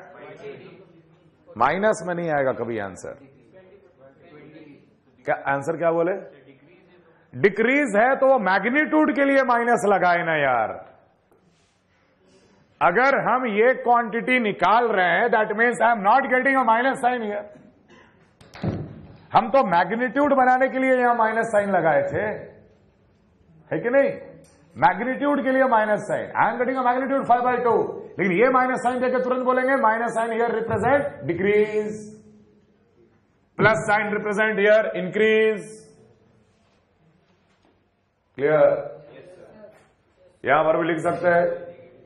माइनस में नहीं आएगा कभी आंसर। क्या आंसर क्या बोले? डिक्रीज है तो वो मैग्नीट्यूड के लिए माइनस लगाए ना यार। अगर हम ये क्वांटिटी निकाल रहे हैं that means I am not getting a minus sign here. हम तो मैग्नीट्यूड बनाने के लिए यहां माइनस साइन लगाए थे, है कि नहीं? मैग्नीट्यूड के लिए minus sign, I am getting a magnitude 5/2, लेकिन ये माइनस साइन देकर तुरंत बोलेंगे minus sign here represent decrease, plus sign represent here increase. Clear? यहां पर भी लिख सकते हैं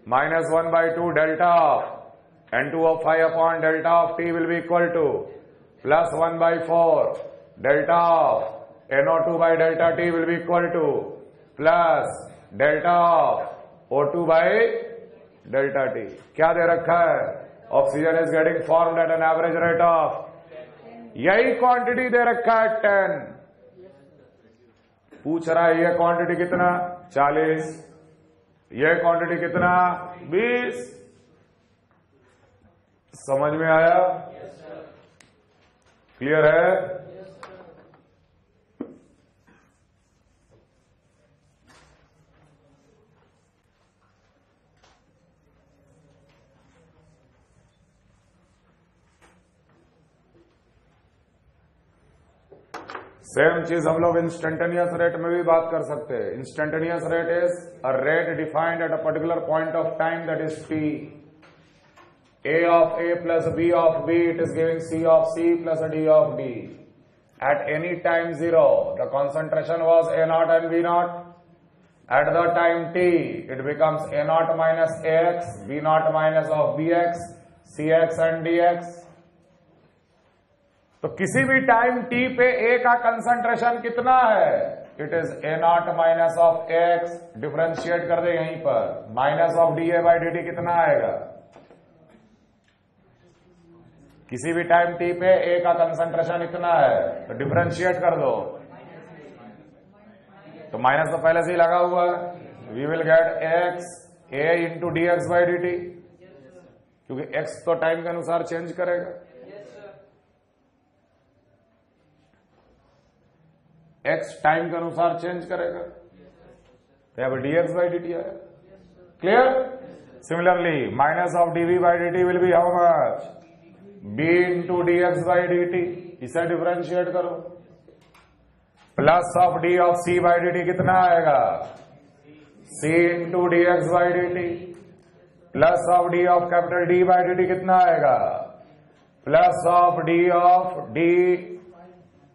-1/2 delta of N2 of 5 upon delta of T will be equal to plus 1/4 delta of NO2 by delta T will be equal to plus delta of O2 by delta T। क्या दे रखा है? Oxygen is getting formed at an average rate of, यही quantity दे रखा है 10। पूछ रहा है ये क्वांटिटी कितना? 40। ये क्वांटिटी कितना? 20। समझ में आया? क्लियर है? सेम चीज हम लोग इंस्टेंटेनियस रेट में भी बात कर सकते हैं। Instantaneous rate is a rate defined at a particular point of time that is T. A of A plus B of B, it is giving C of C plus D of D. At any time 0, the concentration was A0 and B0. At the time T, it becomes A0 minus AX, B0 minus of BX, CX and DX. तो किसी भी time T पे A का concentration कितना है? It is A0 minus of X, differentiate कर दे यहीं पर, minus of DA by DT कितना आएगा? किसी भी टाइम T पे A का कंसंट्रेशन इतना है, तो डिफरेंशिएट कर दो, तो माइनस तो पहले से ही लगा हुआ है, we will get X A into DX by DT, क्योंकि X तो टाइम के अनुसार चेंज करेगा। X टाइम के अनुसार चेंज करेगा, तो यहां पर dx बाई dt आया। Clear? Similarly minus of dv by dt will be how much? b into dx by dt, इसे डिफरेंशिएट करो, plus of d of c by dt कितना आएगा? c into dx by dt, plus of d of capital D by dt कितना आएगा? Plus of d of d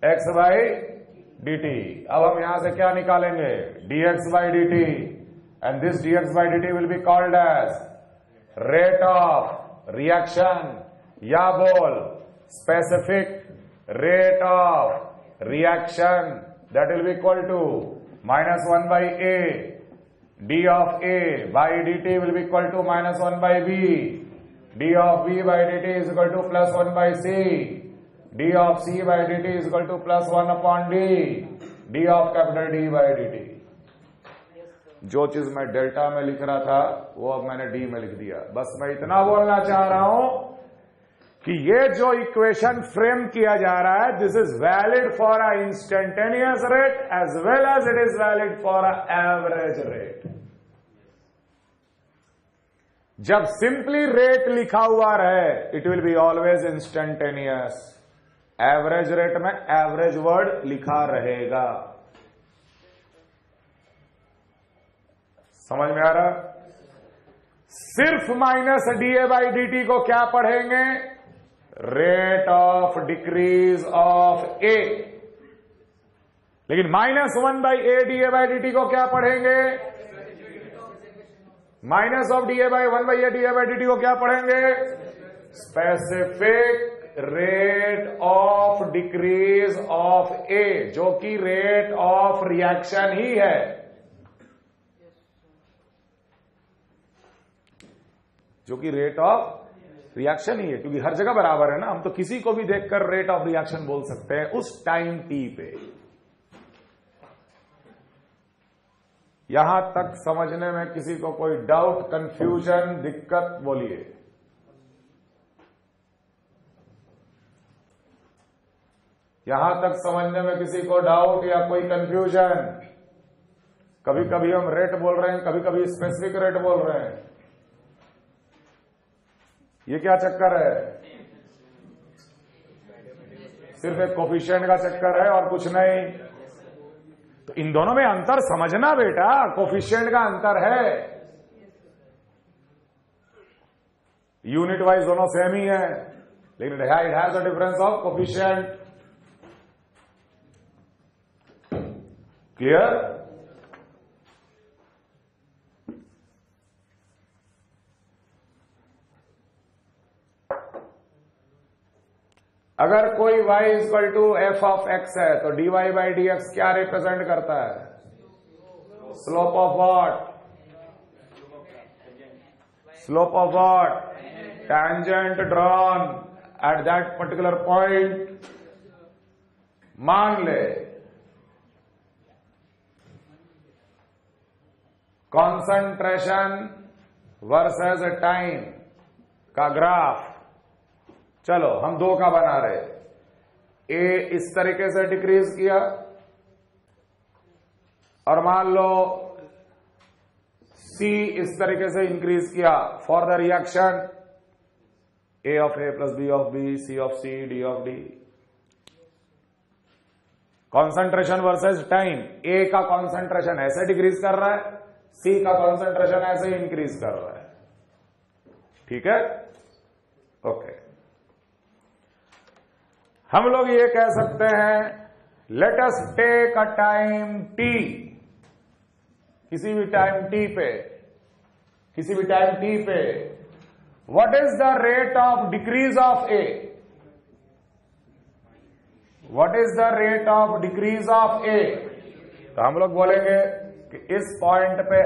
x by dt। अब हम यहां से क्या निकालेंगे? dx by dt, and this dx by dt will be called as rate of reaction, या बोल specific rate of reaction, that will be equal to -1 by A, d of A by dt will be equal to -1 by B, d of B by dt is equal to +1 by C, d of C by dt is equal to +1 upon D, d of capital D by dt। जो चीज मैं delta में लिख रहा था वो अब मैंने D में लिख दिया। बस मैं इतना बोलना चाह रहा हूं कि ये जो इक्वेशन फ्रेम किया जा रहा है, this is valid for a instantaneous rate as well as it is valid for a average rate. जब सिंपली रेट लिखा हुआ रहे, it will be always instantaneous. Average rate में एवरेज वर्ड लिखा रहेगा। समझ में आ रहा? सिर्फ माइनस DA बाई DT को क्या पढ़ेंगे? Rate of decrease of A। लेकिन -1 by A DA by DT को क्या पढ़ेंगे? Minus of D A by 1/a D A by D T को क्या पढ़ेंगे? Specific rate of decrease of A, जो कि रेट ऑफ रिएक्शन ही है। जो कि रेट ऑफ रिएक्शन ही है, क्योंकि हर जगह बराबर है ना। हम तो किसी को भी देखकर रेट ऑफ रिएक्शन बोल सकते हैं उस टाइम टी पे। यहां तक समझने में किसी को कोई डाउट, कंफ्यूजन, दिक्कत बोलिए। यहां तक समझने में किसी को डाउट या कोई कंफ्यूजन? कभी कभी हम रेट बोल रहे हैं, कभी कभी स्पेसिफिक रेट बोल रहे हैं। ये क्या चक्कर है? सिर्फ एक कोफिशिएंट का चक्कर है और कुछ नहीं। तो इन दोनों में अंतर समझना बेटा, कोफिशिएंट का अंतर है। यूनिट वाइज दोनों सेम ही है, लेकिन it has a difference of coefficient. Clear? अगर कोई y equal to F of X है तो dy बाई डी एक्स क्या रिप्रेजेंट करता है? Slope of what? Slope of what? Tangent drawn at that particular point. मान ले कॉन्सेंट्रेशन वर्सेस टाइम का ग्राफ, चलो हम 2 का बना रहे। ए इस तरीके से डिक्रीज किया और मान लो सी इस तरीके से इंक्रीज किया for the reaction A of A plus B of B, C of C, D of D. Concentration versus time, A का कॉन्सेंट्रेशन ऐसे डिक्रीज कर रहा है, सी का कॉन्सेंट्रेशन ऐसे इंक्रीज कर रहा है। ठीक है? ओके। हम लोग ये कह सकते हैं let us take a time T, किसी भी टाइम टी पे, किसी भी टाइम टी पे what is the rate of decrease of A? What is the rate of decrease of A? तो हम लोग बोलेंगे कि इस पॉइंट पे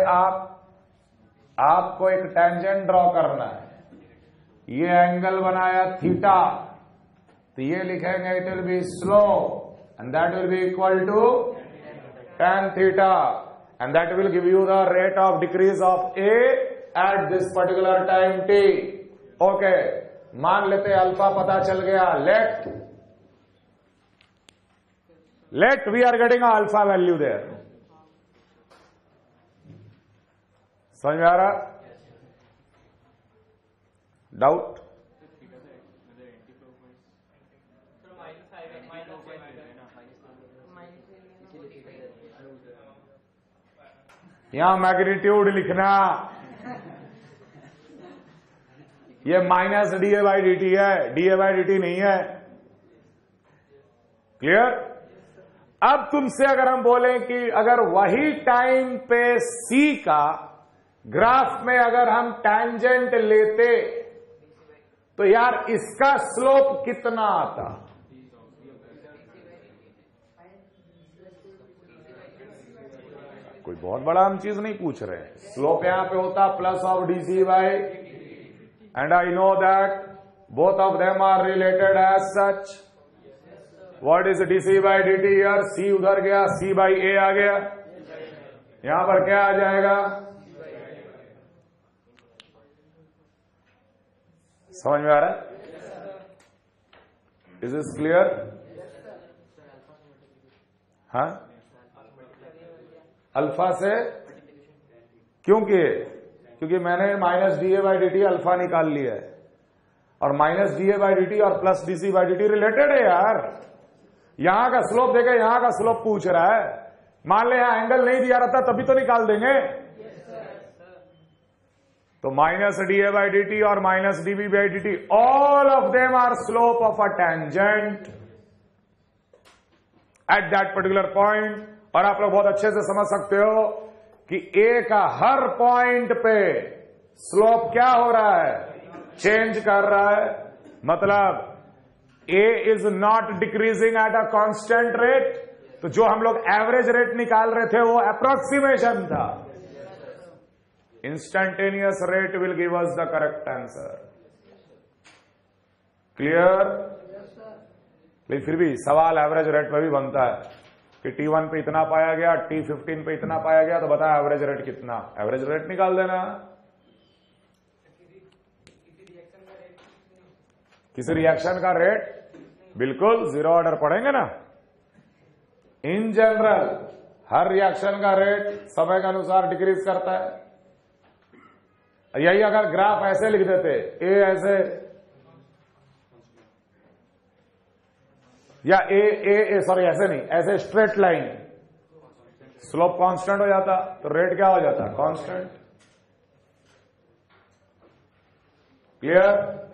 आपको एक टेंजेंट ड्रॉ करना है। ये एंगल बनाया थीटा, तो ये लिखेंगे it will be slope and that will be equal to tan theta and that will give you the rate of decrease of A at this particular time T. Okay, मान लेते alpha पता चल गया। Let we are getting alpha value there. समझ में आ रहा? Doubt? यहां मैग्नीट्यूड लिखना, ये minus D A by D T है, D A by D T नहीं है। क्लियर? अब तुमसे अगर हम बोलें कि अगर वही टाइम पे सी का ग्राफ में अगर हम टेंजेंट लेते तो यार इसका स्लोप कितना आता? कोई बहुत बड़ा हम चीज नहीं पूछ रहे हैं। स्लोप यहां पे होता plus of D C by, and I know that both of them are related as such. What is D C by D T? यार सी उधर गया, सी बाई ए आ गया, यहां पर क्या आ जाएगा? समझ में आ रहा है? Is this clear? हाँ, अल्फा से क्योंकि मैंने minus D A by D T alpha निकाल लिया है, और minus D A by D T और plus D C by D T related है यार। यहां का स्लोप देगा, यहां का स्लोप पूछ रहा है। मान ले यहां एंगल नहीं दिया रहता तभी तो निकाल देंगे। तो minus D A by D T और minus D B by D T, all of them are slope of a tangent at that particular point. और आप लोग बहुत अच्छे से समझ सकते हो कि ए का हर पॉइंट पे स्लोप क्या हो रहा है, चेंज कर रहा है। मतलब A is not decreasing at a constant rate, तो जो हम लोग एवरेज रेट निकाल रहे थे वो अप्रोक्सीमेशन था। Instantaneous rate will give us the correct answer. Clear? लेकिन फिर भी सवाल एवरेज रेट पे भी बनता है कि T1 पे इतना पाया गया, T15 पे इतना पाया गया, तो बता एवरेज रेट कितना, एवरेज रेट निकाल देना। किसी रिएक्शन का रेट बिल्कुल जीरो ऑर्डर पढ़ेंगे ना। इन जनरल हर रिएक्शन का रेट समय के अनुसार डिक्रीज करता है। यही अगर ग्राफ ऐसे लिख देते, ए ऐसे या ए सॉरी ऐसे नहीं, ऐसे स्ट्रेट लाइन, स्लोप कांस्टेंट हो जाता तो रेट क्या हो जाता, कांस्टेंट। क्लियर?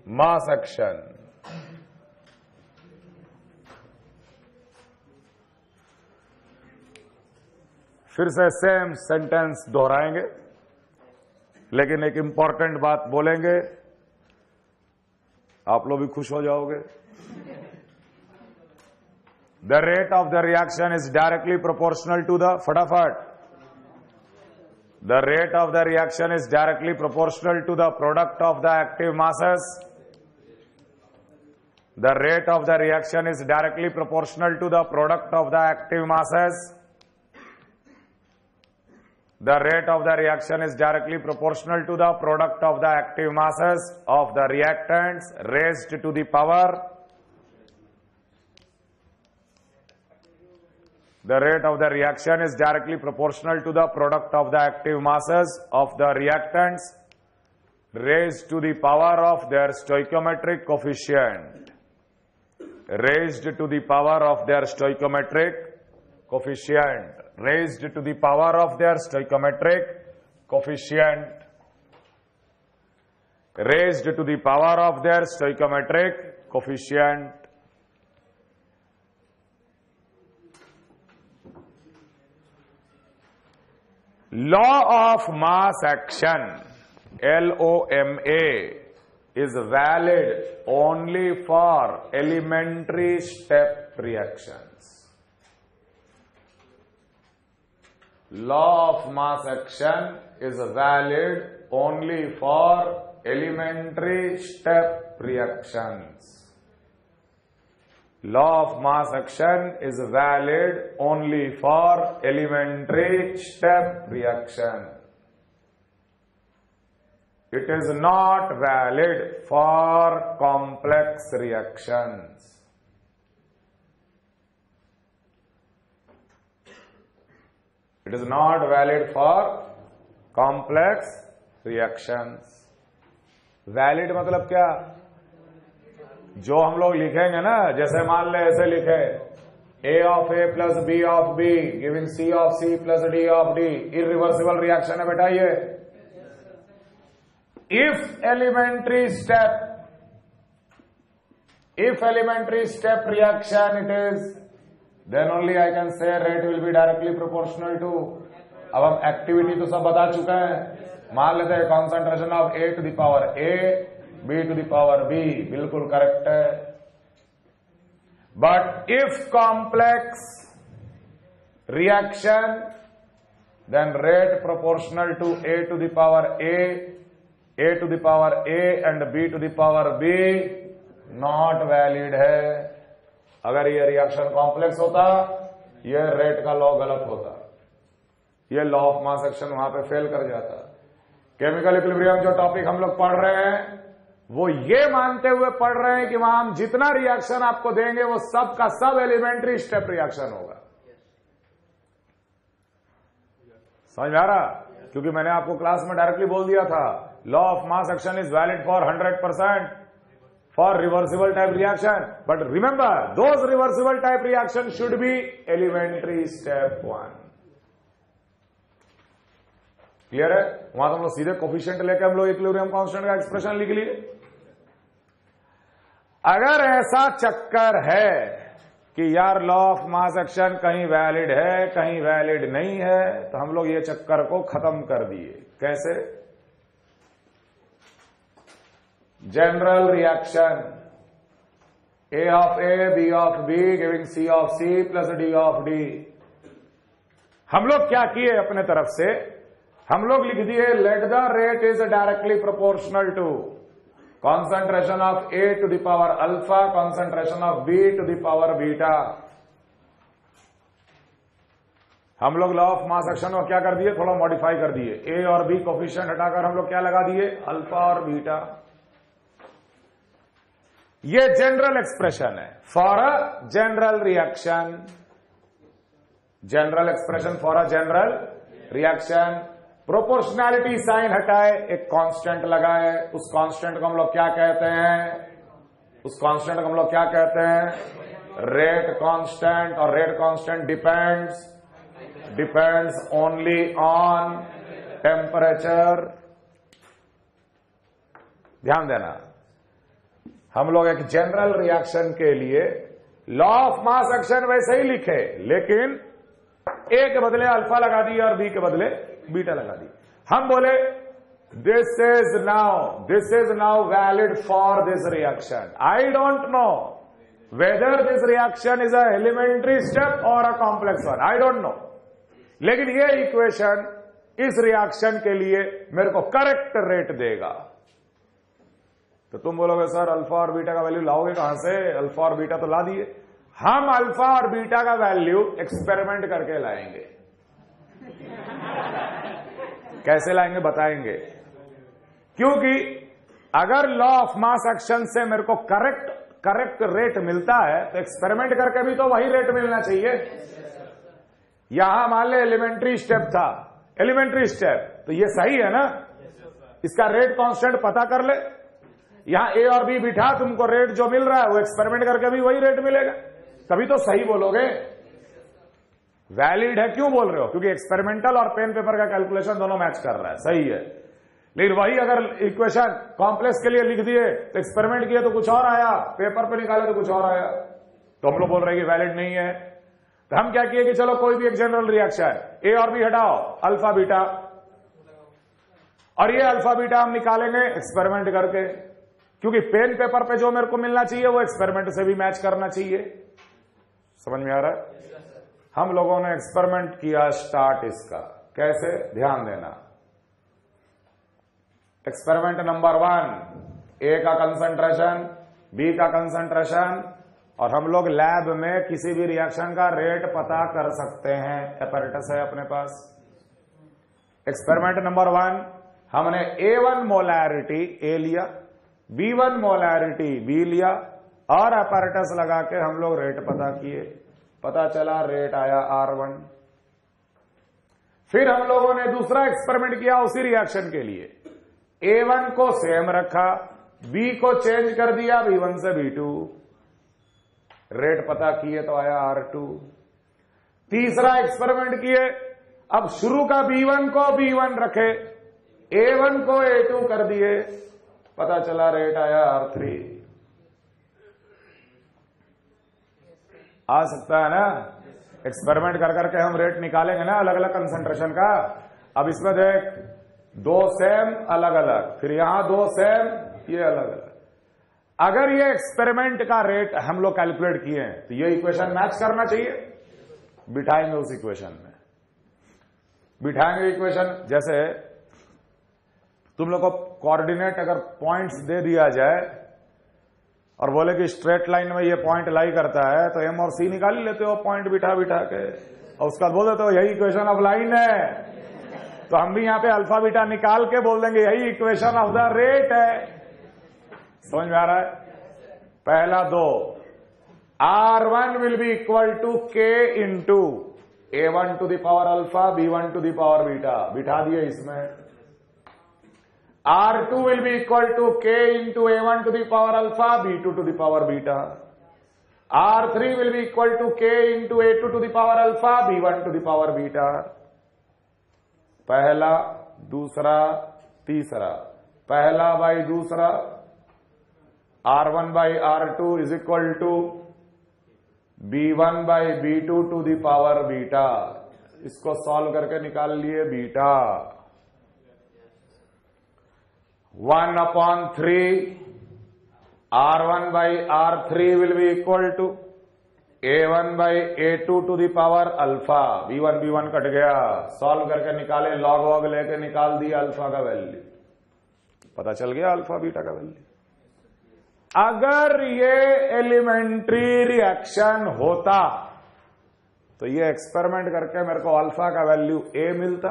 मास एक्शन, फिर से सेम सेंटेंस दोहराएंगे, लेकिन एक इंपॉर्टेंट बात बोलेंगे, आप लोग भी खुश हो जाओगे। The rate of the reaction is directly proportional to the, फटाफट, the rate of the reaction is directly proportional to the product of the active masses. The rate of the reaction is directly proportional to the product of the active masses. The rate of the reaction is directly proportional to the product of the active masses of the reactants raised to the power. The rate of the reaction is directly proportional to the product of the active masses of the reactants raised to the power of their stoichiometric coefficient. Raised to the power of their stoichiometric coefficient. Raised to the power of their stoichiometric coefficient. Raised to the power of their stoichiometric coefficient. Law of mass action, LOMA, is valid only for elementary step reactions. Law of mass action is valid only for elementary step reactions. Law of mass action is valid only for elementary step reaction. It is not valid for complex reactions. It is not valid for complex reactions. Valid मतलब क्या? जो हम लोग लिखेंगे ना, जैसे मान ले ऐसे लिखे A of A plus B of B giving C of C plus D of D, irreversible reaction है बेटा ये। If elementary step reaction it is, then only I can say rate will be directly proportional to। अब हम activity तो सब बता चुके हैं। मान लेते हैं concentration of A to the power A, B to the power B, बिल्कुल करेक्ट है। But if complex reaction, then rate proportional to A to the power A to the power A and B to the power B not valid है। अगर ये reaction complex होता, ये rate का law गलत होता, ये लॉ ऑफ मास एक्शन वहां पे फेल कर जाता। केमिकल इक्विलिब्रियम जो टॉपिक हम लोग पढ़ रहे हैं, वो ये मानते हुए पढ़ रहे हैं कि वहां हम जितना रिएक्शन आपको देंगे वो सब का सब एलिमेंट्री स्टेप रिएक्शन होगा। समझ में आ रहा? क्योंकि मैंने आपको क्लास में डायरेक्टली बोल दिया था, law of mass action is valid for 100%। for reversible type reaction. But remember, those reversible type reaction should be elementary step 1. Clear है? वहां तो हम लोग सीधे कोफिशिएंट लेके हम लोग इक्विलिब्रियम कांस्टेंट का एक्सप्रेशन लिख लिए। अगर ऐसा चक्कर है कि यार लॉ ऑफ मास एक्शन कहीं वैलिड है कहीं वैलिड नहीं है, तो हम लोग ये चक्कर को खत्म कर दिए। कैसे? General reaction A of A, B of B giving C of C plus D of D। हम लोग क्या किए अपने तरफ से? हम लोग लिख दिए let the rate is directly proportional to concentration of A to the power alpha, concentration of B to the power beta। हम लोग लॉ ऑफ मास एक्शन को क्या कर दिए? थोड़ा मॉडिफाई कर दिए। ए और बी कोफिशिएंट हटाकर हम लोग क्या लगा दिए? अल्फा और बीटा। ये जनरल एक्सप्रेशन है for a general reaction. General expression for a general reaction. Proportionality sign हटाए, एक कांस्टेंट लगाए, उस कांस्टेंट को हम लोग क्या कहते हैं? उस कांस्टेंट को हम लोग क्या कहते हैं? Rate constant. और rate constant depends only on temperature. ध्यान देना, हम लोग एक जनरल रिएक्शन के लिए लॉ ऑफ मास एक्शन वैसे ही लिखे, लेकिन ए के बदले अल्फा लगा दिए और बी के बदले बीटा लगा दी। हम बोले this is now valid for this reaction. I don't know whether this reaction is a elementary step और a complex one, I don't know, लेकिन ये इक्वेशन इस रिएक्शन के लिए मेरे को करेक्ट रेट देगा। तो तुम बोलोगे सर अल्फा और बीटा का वैल्यू लाओगे कहां से? अल्फा और बीटा तो ला दिए। हम अल्फा और बीटा का वैल्यू एक्सपेरिमेंट करके लाएंगे। कैसे लाएंगे बताएंगे, क्योंकि अगर लॉ ऑफ मास एक्शन से मेरे को करेक्ट रेट मिलता है तो एक्सपेरिमेंट करके भी तो वही रेट मिलना चाहिए। यहां मान ले एलिमेंट्री स्टेप था, एलिमेंट्री स्टेप, तो ये सही है ना? इसका रेट कांस्टेंट पता कर ले, यहां ए और बी बिठा, तुमको रेट जो मिल रहा है वो एक्सपेरिमेंट करके भी वही रेट मिलेगा, तभी तो सही बोलोगे। वैलिड है क्यों बोल रहे हो? क्योंकि एक्सपेरिमेंटल और पेन पेपर का कैलकुलेशन दोनों मैच कर रहा है, सही है। लेकिन वही अगर इक्वेशन कॉम्प्लेक्स के लिए लिख दिए तो एक्सपेरिमेंट किए तो कुछ और आया, पेपर पे निकाले तो कुछ और आया, तो हम लोग बोल रहे हैं कि वैलिड नहीं है। तो हम क्या किए कि चलो कोई भी एक जनरल रिएक्शन ए और बी हटाओ, अल्फा बीटा, और ये अल्फा बीटा हम निकालेंगे एक्सपेरिमेंट करके, क्योंकि पेन पेपर पे जो मेरे को मिलना चाहिए वो एक्सपेरिमेंट से भी मैच करना चाहिए। समझ में आ रहा है? हम लोगों ने एक्सपेरिमेंट किया स्टार्ट इसका। कैसे? ध्यान देना। एक्सपेरिमेंट नंबर 1, ए का कंसंट्रेशन, बी का कंसंट्रेशन, और हम लोग लैब में किसी भी रिएक्शन का रेट पता कर सकते हैं, एपरेटस है अपने पास। एक्सपेरिमेंट नंबर 1, हमने A1 मोलैरिटी ए लिया, B1 मोलैरिटी बी लिया, और एपरेटस लगा के हम लोग रेट पता किए। पता चला रेट आया R1। फिर हम लोगों ने दूसरा एक्सपेरिमेंट किया उसी रिएक्शन के लिए, A1 को सेम रखा, B को चेंज कर दिया B1 से B2, रेट पता किए तो आया R2। तीसरा एक्सपेरिमेंट किए, अब शुरू का B1 को B1 रखे, A1 को A2 कर दिए, पता चला रेट आया R3। आ सकता है ना? एक्सपेरिमेंट कर करके हम रेट निकालेंगे ना अलग अलग कंसंट्रेशन का। अब इसमें देख, 2 सेम अलग अलग, फिर यहां 2 सेम, ये अलग अलग। अगर ये एक्सपेरिमेंट का रेट हम लोग कैलकुलेट किए हैं तो ये इक्वेशन मैच करना चाहिए। बिठाएंगे उस इक्वेशन में, बिठाएंगे इक्वेशन। जैसे तुम लोग को कोऑर्डिनेट अगर पॉइंट्स दे दिया जाए और बोले कि स्ट्रेट लाइन में ये पॉइंट लाई करता है, तो एम और सी निकाल ही लेते हो पॉइंट बिठा बिठा के, और उसका बोल देते हो यही इक्वेशन ऑफ लाइन है। तो हम भी यहां पे अल्फा बीटा निकाल के बोल देंगे यही इक्वेशन ऑफ द रेट है। समझ में आ रहा है? पहला 2, R1 will be equal to K into A1 to the power alpha, B1 to the power beta, बिठा दिए इसमें। R2 will be equal to K into A1 to the power alpha, B2 to the power beta. R3 will be equal to K into A2 to the power alpha, B1 to the power beta. पहला, दूसरा, तीसरा, पहला by दूसरा, R1 by R2 is equal to B1 by B2 to the power beta. इसको solve करके निकाल लिए beta 1/3 R1 by R3 will be equal to A1 by A2 to the power alpha. B1 cut गया, solve करके निकाले, log वॉग लेके निकाल दिया अल्फा का वैल्यू, पता चल गया अल्फा बीटा का वैल्यू। अगर ये एलिमेंट्री रिएक्शन होता तो ये एक्सपेरिमेंट करके मेरे को अल्फा का वैल्यू ए मिलता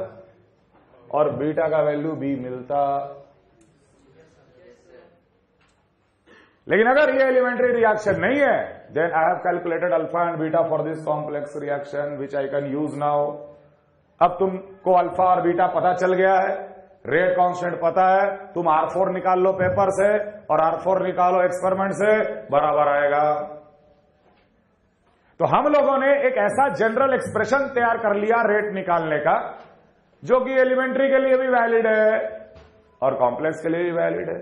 और बीटा का वैल्यू बी मिलता। लेकिन अगर ये एलिमेंट्री रिएक्शन नहीं है, then I have calculated alpha and beta for this complex reaction which I can use now. अब तुमको अल्फा और बीटा पता चल गया है, रेट कांस्टेंट पता है, तुम R4 निकाल लो पेपर से और R4 निकालो एक्सपेरिमेंट से, बराबर आएगा। तो हम लोगों ने एक ऐसा जनरल एक्सप्रेशन तैयार कर लिया रेट निकालने का, जो कि एलिमेंट्री के लिए भी वैलिड है और कॉम्प्लेक्स के लिए भी वैलिड है।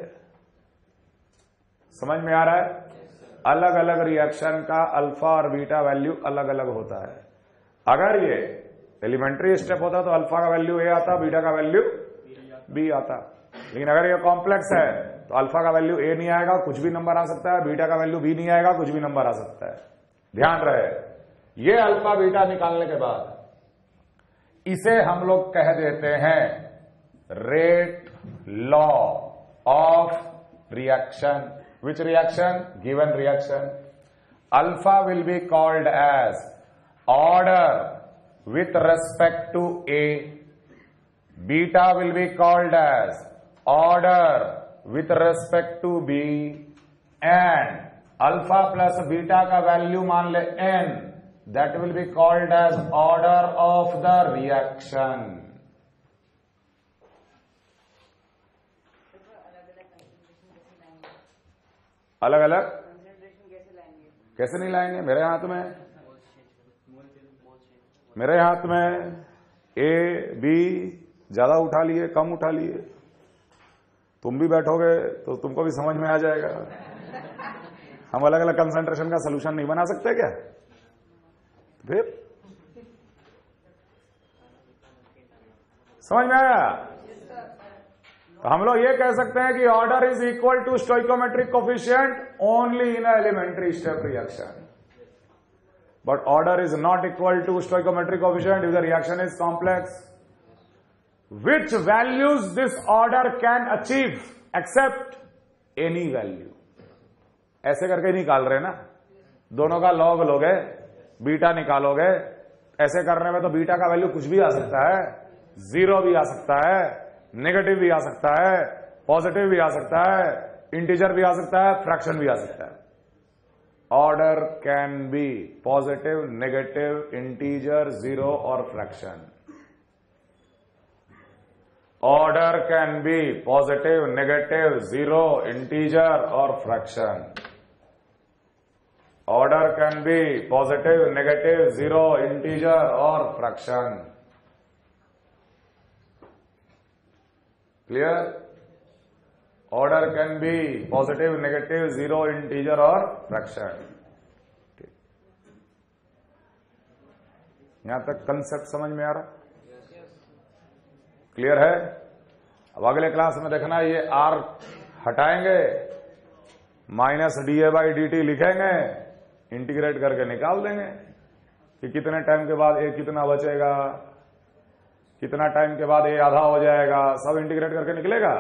समझ में आ रहा है? अलग अलग रिएक्शन का अल्फा और बीटा वैल्यू अलग अलग होता है। अगर ये एलिमेंट्री स्टेप होता तो अल्फा का वैल्यू ए आता, बीटा का वैल्यू बी आता। लेकिन अगर ये कॉम्प्लेक्स है तो अल्फा का वैल्यू ए नहीं आएगा, कुछ भी नंबर आ सकता है, बीटा का वैल्यू बी नहीं आएगा, कुछ भी नंबर आ सकता है। ध्यान रहे, ये अल्फा बीटा निकालने के बाद इसे हम लोग कह देते हैं rate law of reaction. Which reaction? Given reaction. Alpha will be called as order with respect to A, beta will be called as order with respect to B, and alpha plus beta का value मान ले n, that will be called as order of the reaction. अलग अलग कैसे नहीं लाएंगे? मेरे हाथ में, मेरे हाथ में ए बी ज्यादा उठा लिए, कम उठा लिए, तुम भी बैठोगे तो तुमको भी समझ में आ जाएगा। हम अलग अलग कंसंट्रेशन का सलूशन नहीं बना सकते क्या? फिर समझ में आया? तो हम लोग ये कह सकते हैं कि order is equal to stoichiometric coefficient only in elementary step reaction, but order is not equal to stoichiometric coefficient if the reaction is complex. Which values this order can achieve except any value? ऐसे करके निकाल रहे ना, दोनों का log लोगे, beta निकालोगे। ऐसे करने में तो बीटा का वैल्यू कुछ भी आ सकता है, 0 भी आ सकता है, नेगेटिव भी आ सकता है, पॉजिटिव भी आ सकता है, इंटीजर भी आ सकता है, फ्रैक्शन भी आ सकता है। Order can be positive, negative, integer, 0 और fraction. Order can be positive, negative, 0, integer or fraction. Order can be positive, negative, 0, integer or fraction. Clear? Order can be positive, negative, 0, integer or fraction. यहां तक concept समझ में आ रहा? Clear है? अब अगले क्लास में देखना, ये R हटाएंगे, माइनस dA/dt लिखेंगे, इंटीग्रेट करके निकाल देंगे कि कितने टाइम के बाद A कितना बचेगा, कितना टाइम के बाद A आधा हो जाएगा, सब इंटीग्रेट करके निकलेगा।